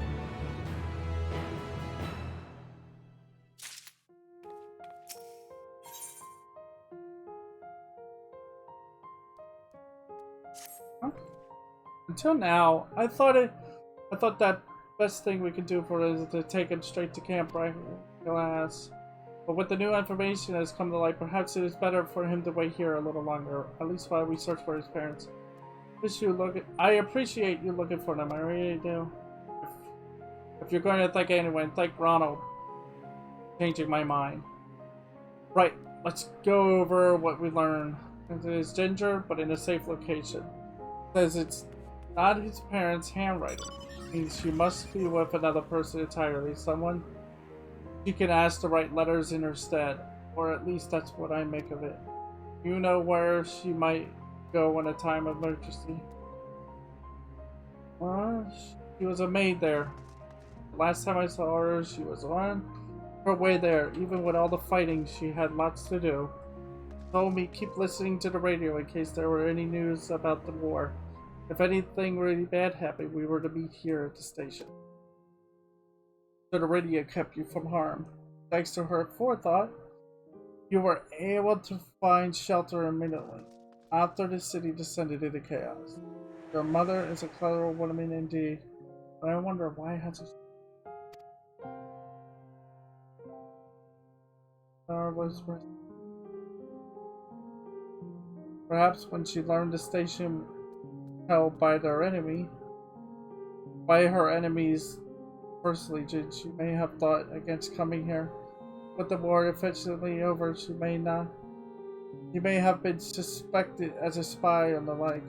Until now, I thought that best thing we could do for it is to take him straight to Camp Glass. But with the new information that has come to light, perhaps it is better for him to wait here a little longer, at least while we search for his parents. I appreciate you looking for them, I really do. If you're going to thank anyone, thank Ronald. Changing my mind. Right, let's go over what we learned. It is Ginger, but in a safe location. It says it's not his parents' handwriting. It means she must be with another person entirely. Someone she can ask to write letters in her stead. Or at least that's what I make of it. You know where she might go in a time of emergency. She was a maid there. Last time I saw her, she was on her way there. Even with all the fighting, she had lots to do. Told me keep listening to the radio in case there were any news about the war. If anything really bad happened, we were to meet here at the station. So the radio kept you from harm. Thanks to her forethought, you were able to find shelter immediately after the city descended into chaos. Your mother is a clever woman indeed, but I wonder why hasn't was perhaps when she learned the station held by her enemies personally, she may have thought against coming here. With the war eventually over, she may have been suspected as a spy and the like.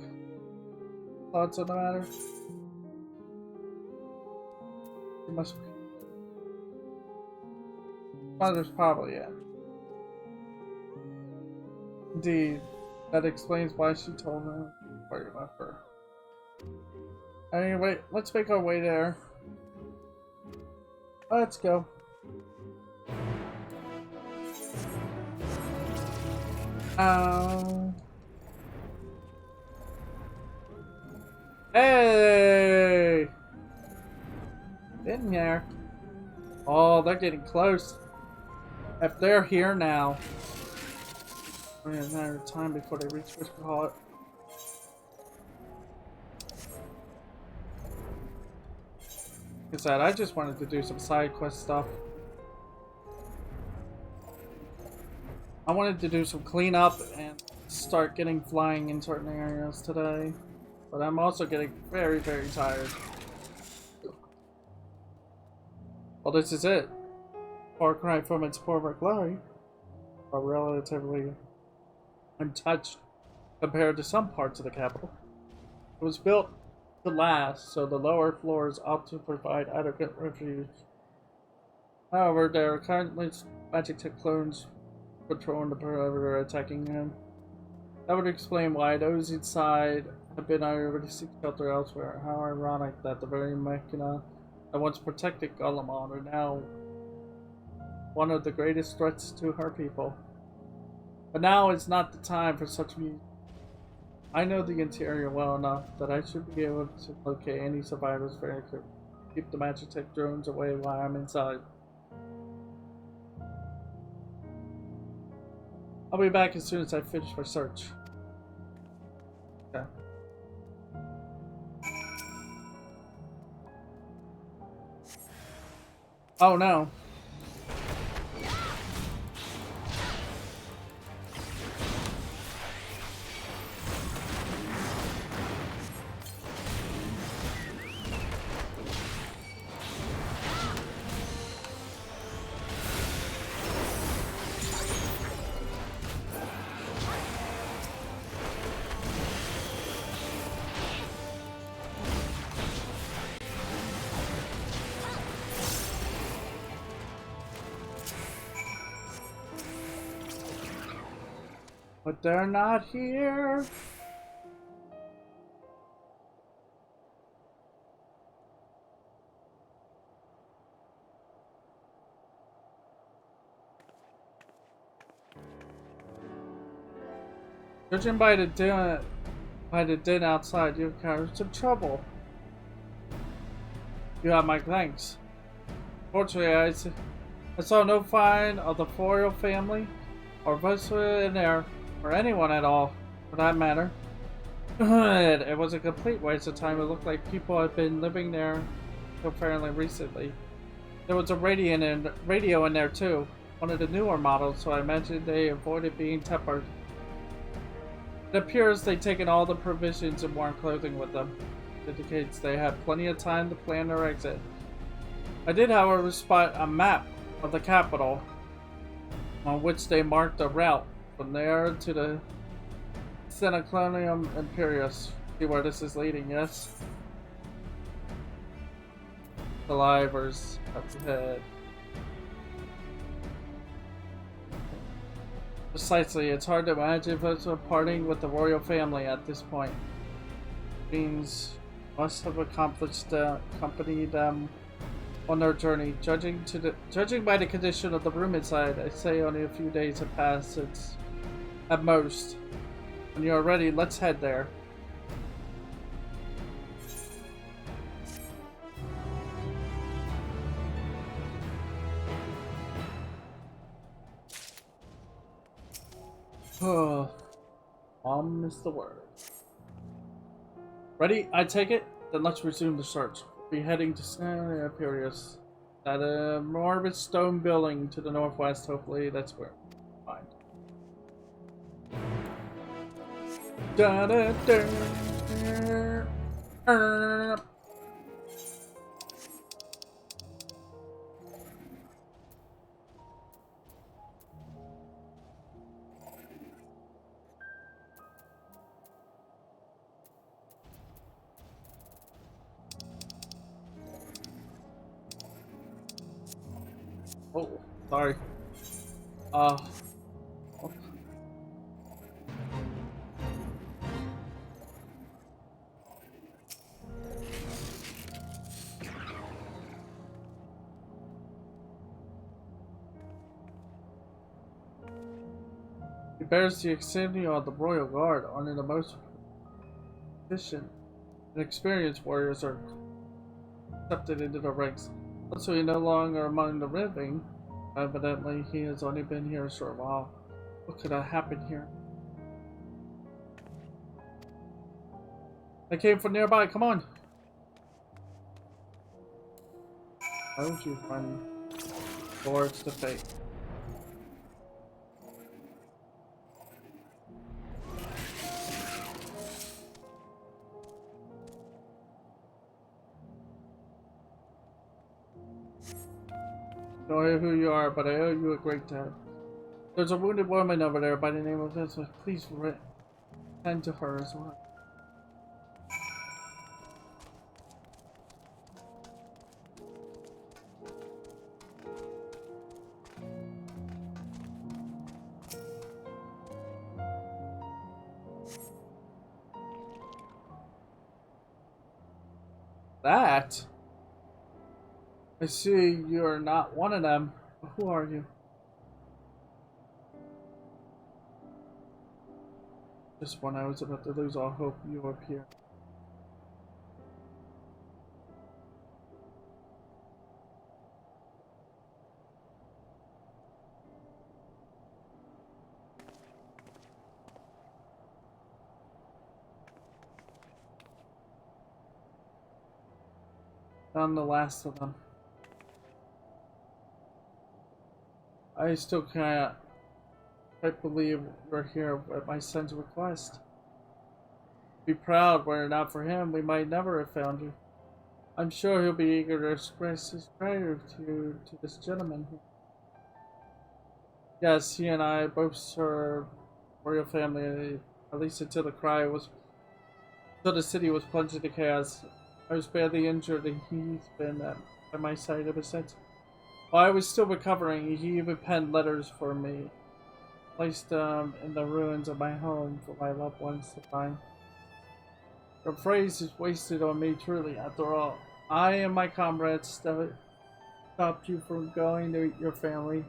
Thoughts on the matter? She must be. Mother's probably it. Indeed, that explains why she told me to worry about her. Anyway, let's make our way there. Let's go. Hey! In here. Oh, they're getting close. If they're here now, only a matter of time before they reach what we call it. Like I said, I just wanted to do some side quest stuff. I wanted to do some cleanup and start getting flying in certain areas today. But I'm also getting very, very tired. Well, this is it. Far cry from its former glory, are relatively untouched compared to some parts of the capital. It was built to last, so the lower floors ought to provide adequate refuge. However, there are currently magic tech clones patrolling the perimeter attacking him. That would explain why those inside have been unable to seek shelter elsewhere. How ironic that the very machina that once protected Guillemot are now one of the greatest threats to her people. But now is not the time for such music. I know the interior well enough that I should be able to locate any survivors very quickly. Keep the Magitech drones away while I'm inside. I'll be back as soon as I finish my search. Okay. Oh no. But they're not here. Judging by the din outside, you've carried some trouble. You have my thanks. Fortunately, I saw no sign of the Foyle family or Buster in there. Or anyone at all, for that matter. Good. It was a complete waste of time. It looked like people had been living there until fairly recently. There was a radio in there too. One of the newer models, so I imagine they avoided being tempered. It appears they'd taken all the provisions and warm clothing with them. It indicates they had plenty of time to plan their exit. I did, however, spot a map of the capital on which they marked a route from there to the Seneclonium Imperius. See where this is leading, yes? The livers up ahead. Precisely, it's hard to imagine us parting with the royal family at this point. Means must have accompanied them on their journey. Judging by the condition of the room inside, I'd say only a few days have passed since, at most. When you're ready, let's head there. Oh, is the word. Ready? I take it? Then let's resume the search. We'll be heading to Santa Imperius. That enormous stone building to the northwest. Hopefully that's where we'll find. Da da da. Oh, sorry. Oh. He bears the insignia of the Royal Guard. Only the most efficient and experienced warriors are accepted into the ranks. Also, he no longer among the living. Evidently, he has only been here a short while. What could have happened here? I came from nearby. Come on. Why would you run towards the fate? I don't know who you are, but I owe you a great debt. There's a wounded woman over there by the name of this. Please tend to her as well. That? I see you're not one of them. Who are you? Just when I was about to lose all hope, you appear. I'm the last of them. I still can't quite believe we're here at my son's request. Be proud, were it not for him, we might never have found you. I'm sure he'll be eager to express his gratitude to this gentleman here. Yes, he and I both served royal family, at least until the city was plunged into chaos. I was badly injured and he's been by my side ever since. While I was still recovering, he even penned letters for me. Placed them in the ruins of my home for my loved ones to find. Your phrase is wasted on me, truly. After all, I and my comrades stopped you from going to your family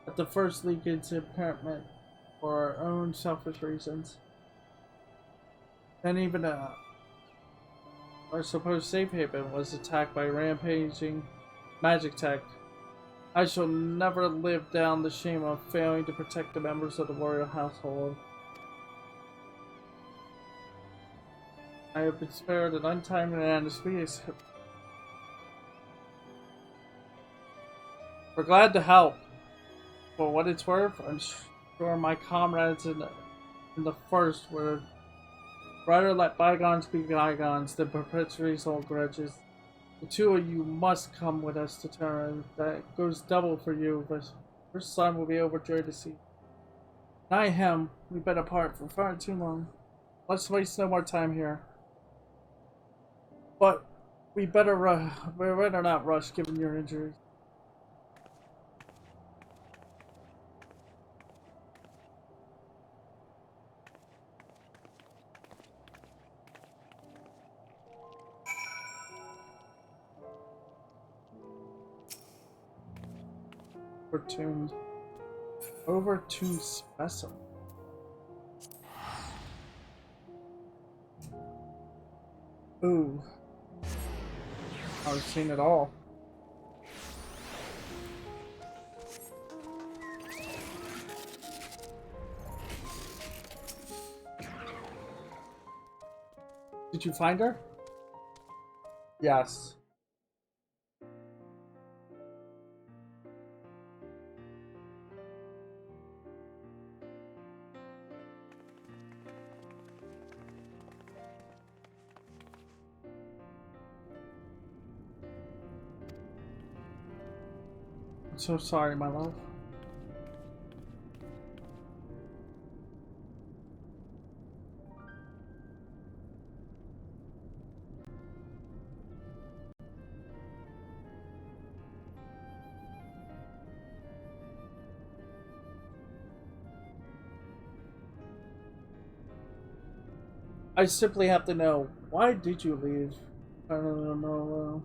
at the first Legion's impairment for our own selfish reasons. Then even our supposed safe haven was attacked by rampaging magic tech. I shall never live down the shame of failing to protect the members of the royal household. I have been spared an untimely end of space. We're glad to help. For what it's worth, I'm sure my comrades in the first were rather let bygones be bygones than perpetuate old grudges. The two of you must come with us to Terra. That goes double for you, but your son will be overjoyed to see you. And I him. We've been apart for far too long. Let's waste no more time here. But we better not rush given your injuries. Overtuned specimen. Ooh. I've seen it all. Did you find her? Yes. I'm so sorry, my love. I simply have to know, why did you leave? I don't know.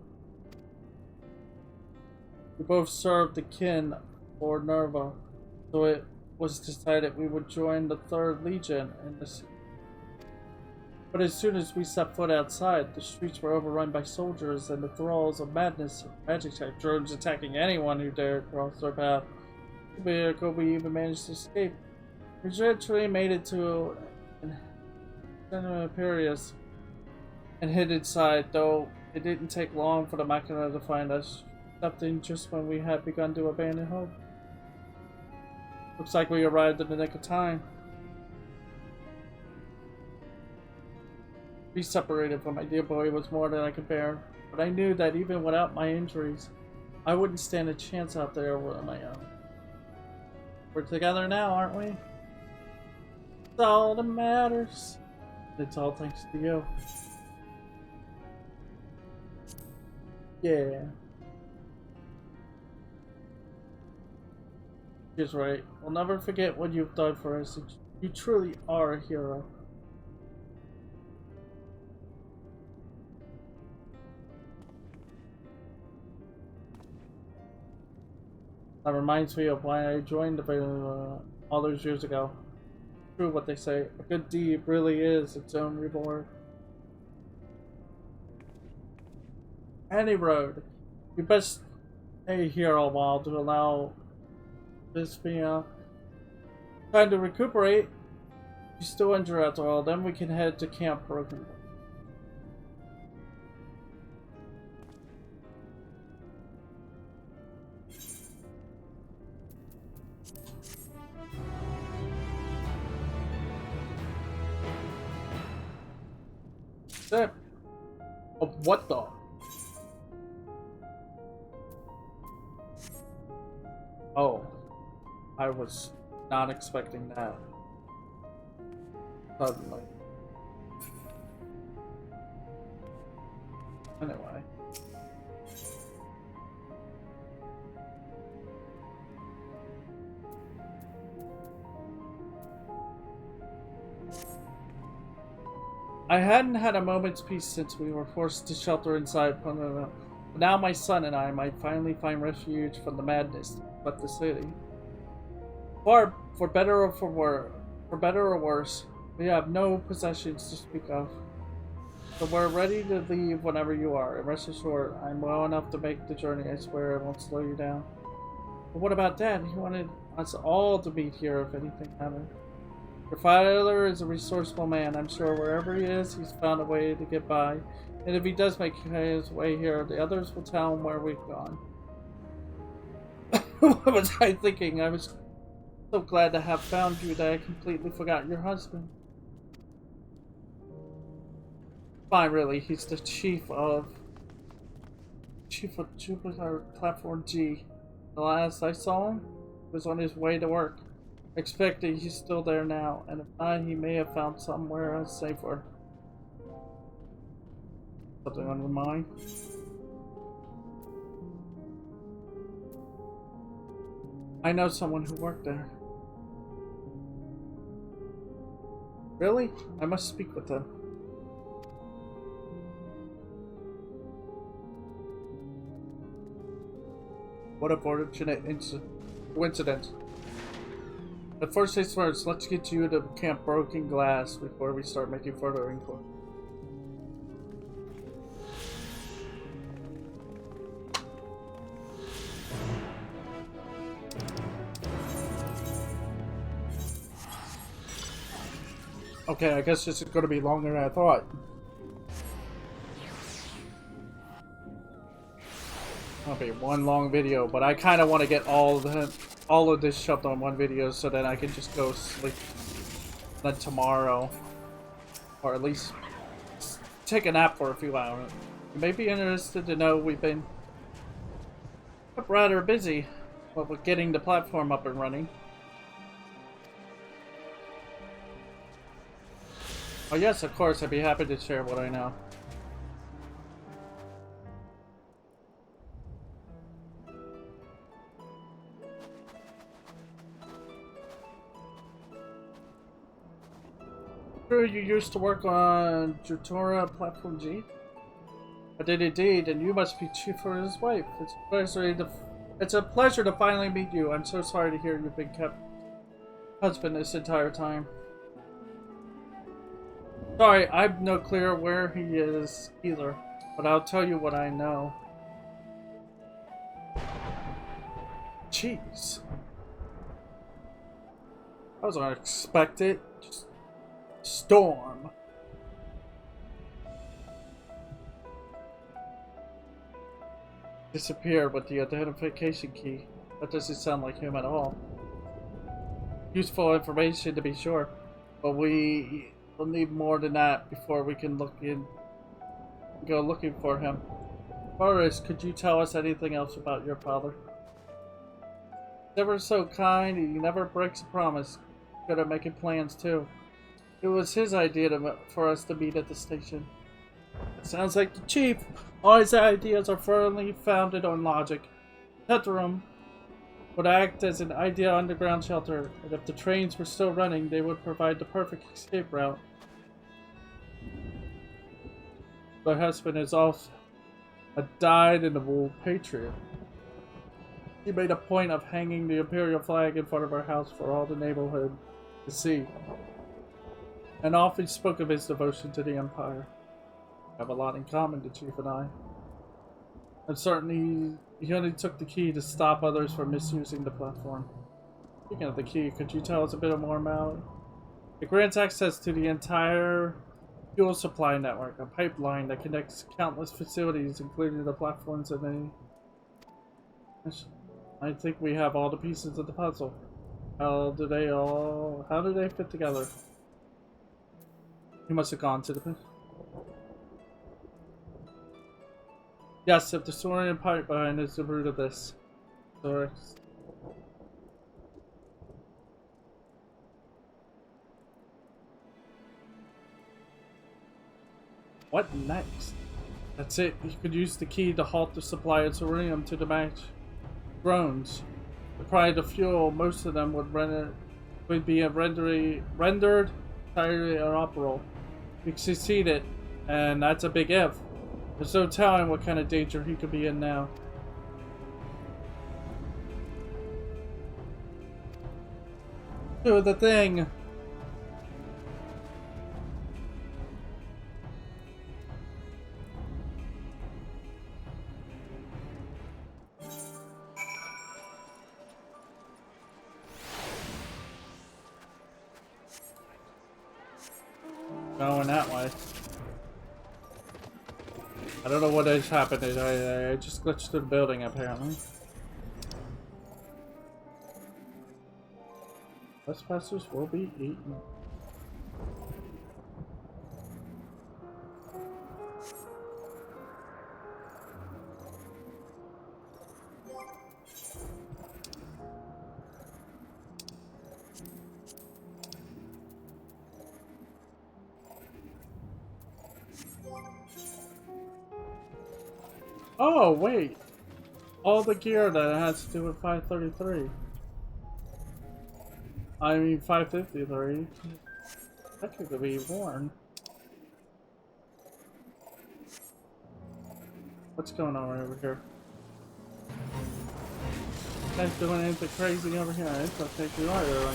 We both served the kin Lord Nerva, so it was decided we would join the 3rd Legion in this. But as soon as we set foot outside, the streets were overrun by soldiers and the thralls of madness and magic type drones attacking anyone who dared cross our path. We even managed to escape. We eventually made it to Imperius and hid inside, though it didn't take long for the Machina to find us. Something just when we had begun to abandon hope. Looks like we arrived in the nick of time. Be separated from my dear boy was more than I could bear, but I knew that even without my injuries, I wouldn't stand a chance out there on my own. We're together now, aren't we? It's all that matters. It's all thanks to you. Yeah. She's right. We'll never forget what you've done for us. You truly are a hero. That reminds me of why I joined the all those years ago. True what they say. A good deed really is its own reward. Any road. You best stay here a while to allow this time to recuperate. You still injured after all, then we can head to Camp Broken. Sip. Oh, what the? Oh. I was not expecting that. Suddenly. Anyway. I hadn't had a moment's peace since we were forced to shelter inside. But now my son and I might finally find refuge from the madness but the city. For better or worse, we have no possessions to speak of. So we're ready to leave whenever you are. And rest assured, I'm well enough to make the journey. I swear I won't slow you down. But what about Dad? He wanted us all to meet here if anything happened. Your father is a resourceful man. I'm sure wherever he is, he's found a way to get by. And if he does make his way here, the others will tell him where we've gone. What was I thinking? I was so glad to have found you that I completely forgot your husband. Fine, really. He's the chief of Jupiter Platform G. The last I saw him was on his way to work. I expect that he's still there now, and if not, he may have found somewhere safer. Something on your mind? I know someone who worked there. Really? I must speak with them. What a fortunate coincidence. But first things first, let's get you to Camp Broken Glass before we start making further inquiry. Okay, I guess this is going to be longer than I thought. It'll be one long video, but I kind of want to get all of this shoved on one video so that I can just go sleep then tomorrow, or at least take a nap for a few hours. You may be interested to know we've been rather busy with getting the platform up and running. Oh yes, of course, I'd be happy to share what I know. True, you used to work on Jupiter Platform G? I did indeed, and you must be Chief for his wife. It's a pleasure to finally meet you. I'm so sorry to hear you've been kept husband this entire time. Sorry, I'm no clear where he is either, but I'll tell you what I know. Jeez. That was unexpected. Just storm. Disappeared with the identification key. That doesn't sound like him at all. Useful information to be sure, but we'll need more than that before we can go looking for him. Boris, could you tell us anything else about your father? Never so kind, he never breaks a promise. Good at making plans too. It was his idea for us to meet at the station. It sounds like the chief. All his ideas are firmly founded on logic. Tetrum would act as an ideal underground shelter, and if the trains were still running, they would provide the perfect escape route. My husband is also a dyed-in-the-wool patriot. He made a point of hanging the Imperial flag in front of our house for all the neighborhood to see, and often spoke of his devotion to the Empire. We have a lot in common, the Chief and I. I'm certain he only took the key to stop others from misusing the platform. Speaking of the key, could you tell us a bit more about it? It grants access to the entire fuel supply network, a pipeline that connects countless facilities, including the platforms and I think we have all the pieces of the puzzle. How do they fit together? He must have gone to the... Yes, if the Saurian pipeline is the root of this. Sorry. What next? That's it. You could use the key to halt the supply of Saurium to the match drones. Deprived of fuel, most of them would be rendered entirely inoperable. We succeeded, and that's a big if. There's no telling what kind of danger he could be in now. Do the thing. Going that way. I don't know what is happening. I just glitched through the building apparently. Trespassers will be eaten. Oh, wait. All the gear that has to do with 533. I mean 553. That could be worn. What's going on over here? You guys doing anything crazy over here? It's gonna take you right here.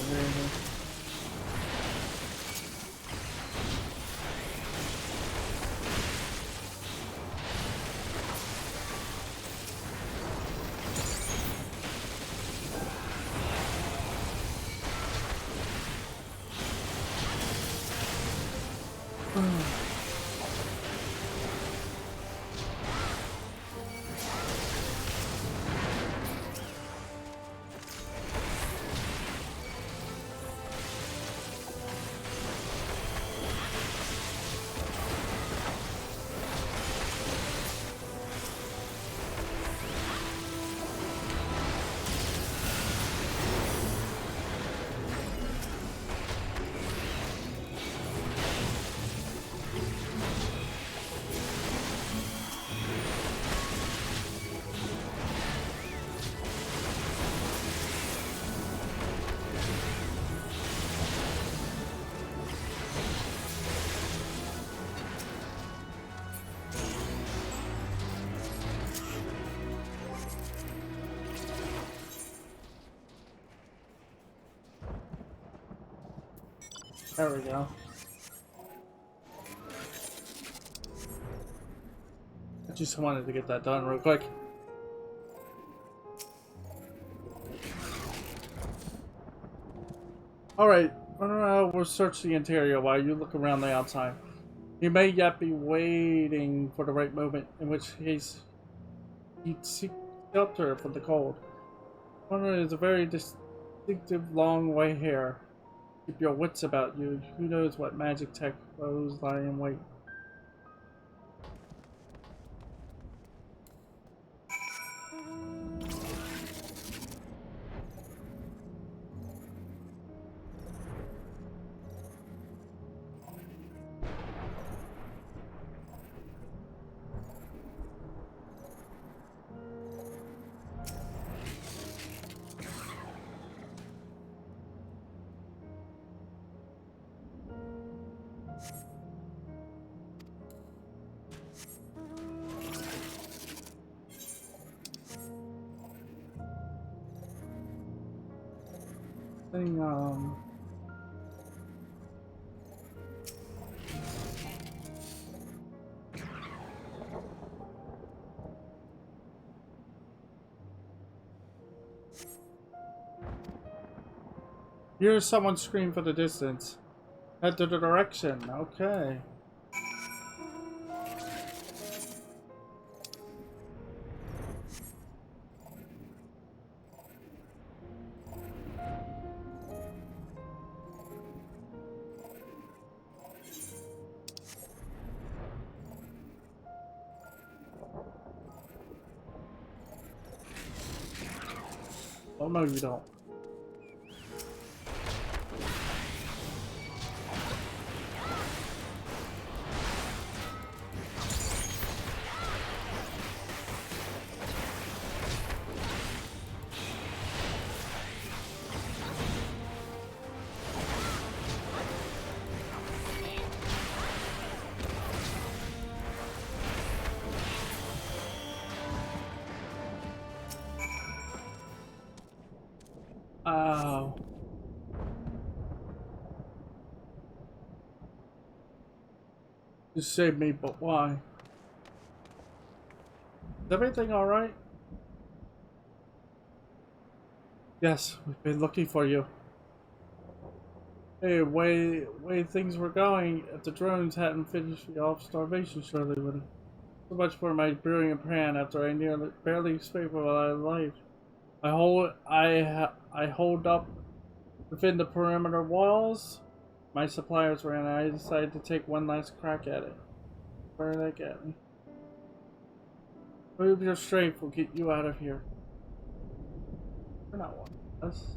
There we go. I just wanted to get that done real quick. Alright, we'll search the interior while you look around the outside. You may yet be waiting for the right moment, in which case you'd seek shelter from the cold. It is a very distinctive long way here. Keep your wits about you. Who knows what magic tech foes lie in wait. Hear someone scream from the distance. Head to the direction. Okay. Oh no, you don't. Ow. You saved me, but why? Is everything alright? Yes, we've been looking for you. Hey, way things were going, if the drones hadn't finished me off, starvation surely would have. So much for my brilliant plan after I nearly barely escaped my life. I hold up within the perimeter walls. My suppliers ran. I decided to take one last crack at it. Where did they get me? Prove your strength will get you out of here. We're not one of us.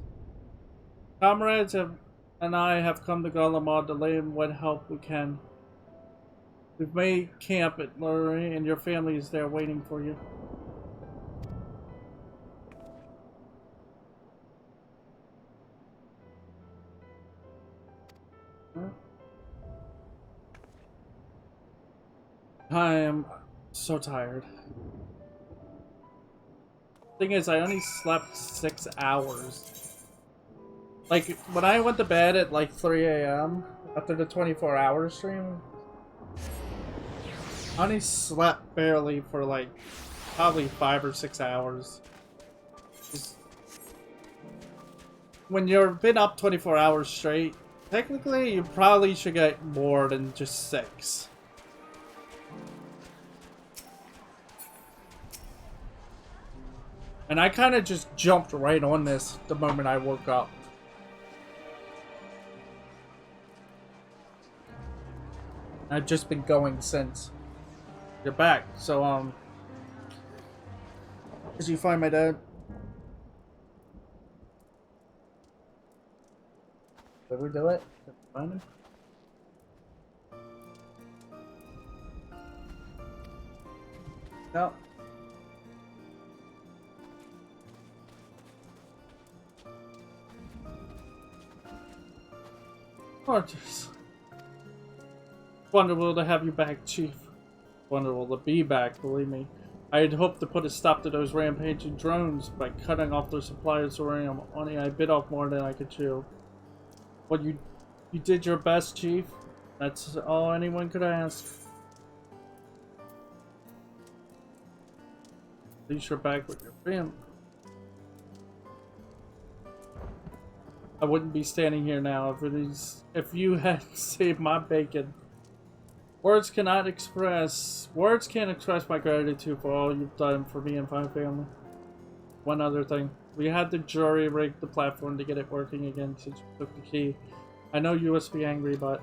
Comrades and I have come to Garlemald to lay in what help we can. We've made camp at Lurie, and your family is there waiting for you. Huh? I am so tired. Thing is, I only slept 6 hours. Like, when I went to bed at like 3 a.m. after the 24-hour stream, I only slept barely for like probably 5 or 6 hours. Just, when you've been up 24 hours straight, technically you probably should get more than just 6. And I kind of just jumped right on this the moment I woke up. I've just been going since. You're back, so did you find my dad? Did we do it? Did we find him? No. Gorgeous. Wonderful to have you back, Chief. Wonderful to be back, believe me. I had hoped to put a stop to those rampaging drones by cutting off their supply of thorium, only I bit off more than I could chew. Well, you did your best, Chief. That's all anyone could ask. At least you're back with your family. I wouldn't be standing here now if you had saved my bacon. Words can't express my gratitude for all you've done for me and my family. One other thing. We had the jury rig the platform to get it working again since you took the key. I know you must be angry, but...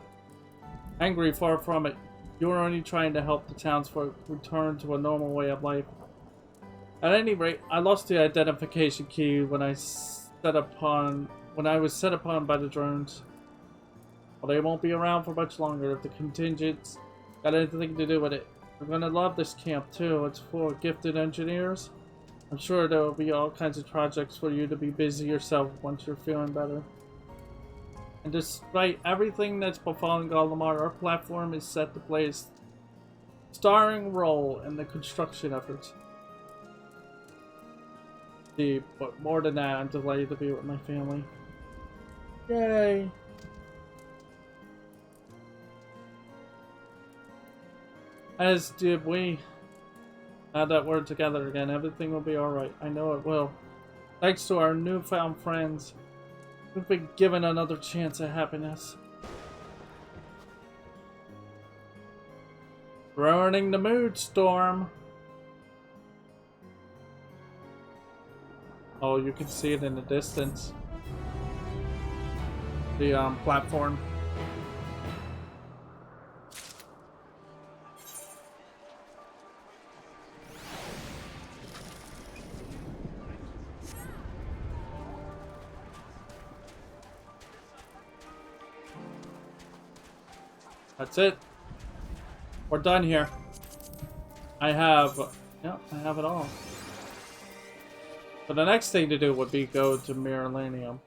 Angry, far from it. You were only trying to help the townsfolk return to a normal way of life. At any rate, I lost the identification key when I was set upon by the drones. Well, they won't be around for much longer if the contingents got anything to do with it. We're gonna love this camp too. It's full of gifted engineers. I'm sure there will be all kinds of projects for you to be busy yourself once you're feeling better. And despite everything that's befallen Garlemald, our platform is set to play a starring role in the construction efforts. But more than that, I'm delighted to be with my family. Yay! As did we. Now that we're together again, everything will be alright. I know it will. Thanks to our newfound friends, we've been given another chance at happiness. Ruining the mood, Storm. Oh, you can see it in the distance. The platform. That's it. We're done here. I have it all. But the next thing to do would be go to Miralanium.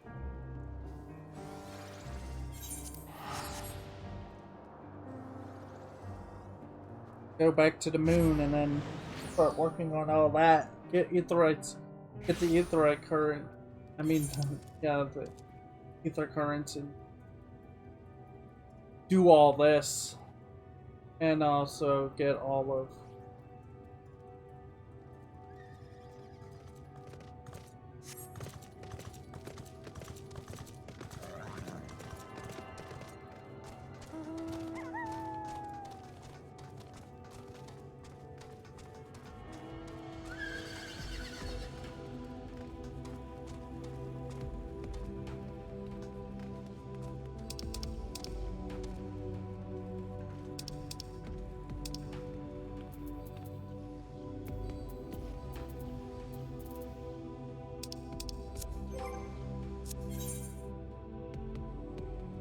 Go back to the moon and then start working on all that. Get the aetheryte current. I mean, yeah, the ether currents and do all this. And also get all of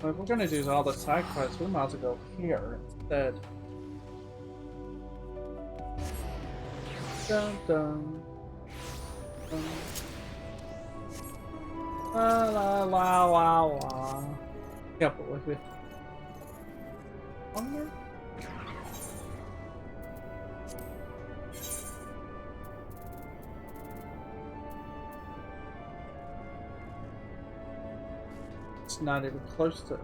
Well, if we're gonna do all the side quests, we might as well go here instead. Dun dun. Dun. La la la la la. Yeah, but with me. Hunger? It's not even close to it.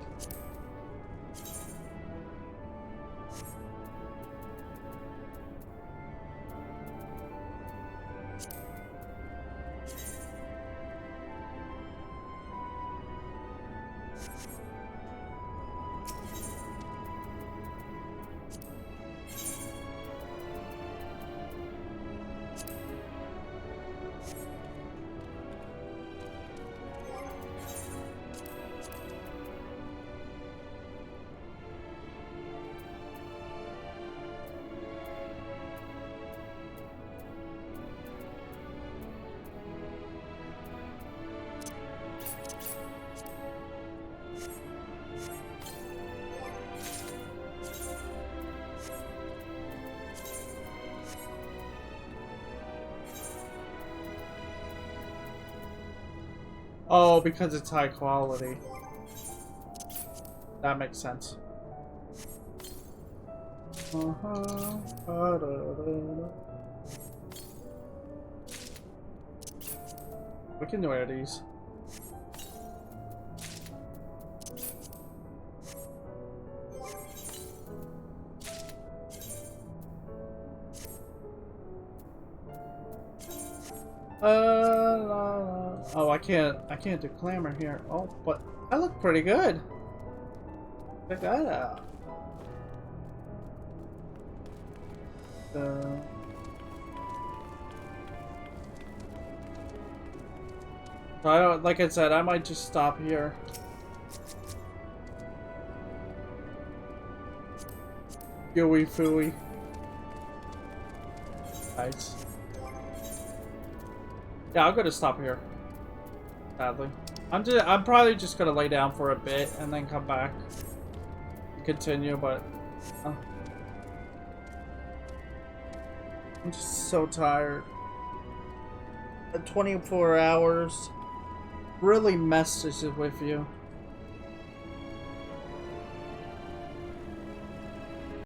Oh, because it's high quality. That makes sense. We can wear these. Oh, I can't do clamor here. Oh, but I look pretty good. Check that out. I don't, like I said, I might just stop here. Gooey fooey. Nice. Yeah, I'm gonna stop here. Sadly, I'm probably just gonna lay down for a bit and then come back and continue. But I'm just so tired. The 24 hours really messes with you.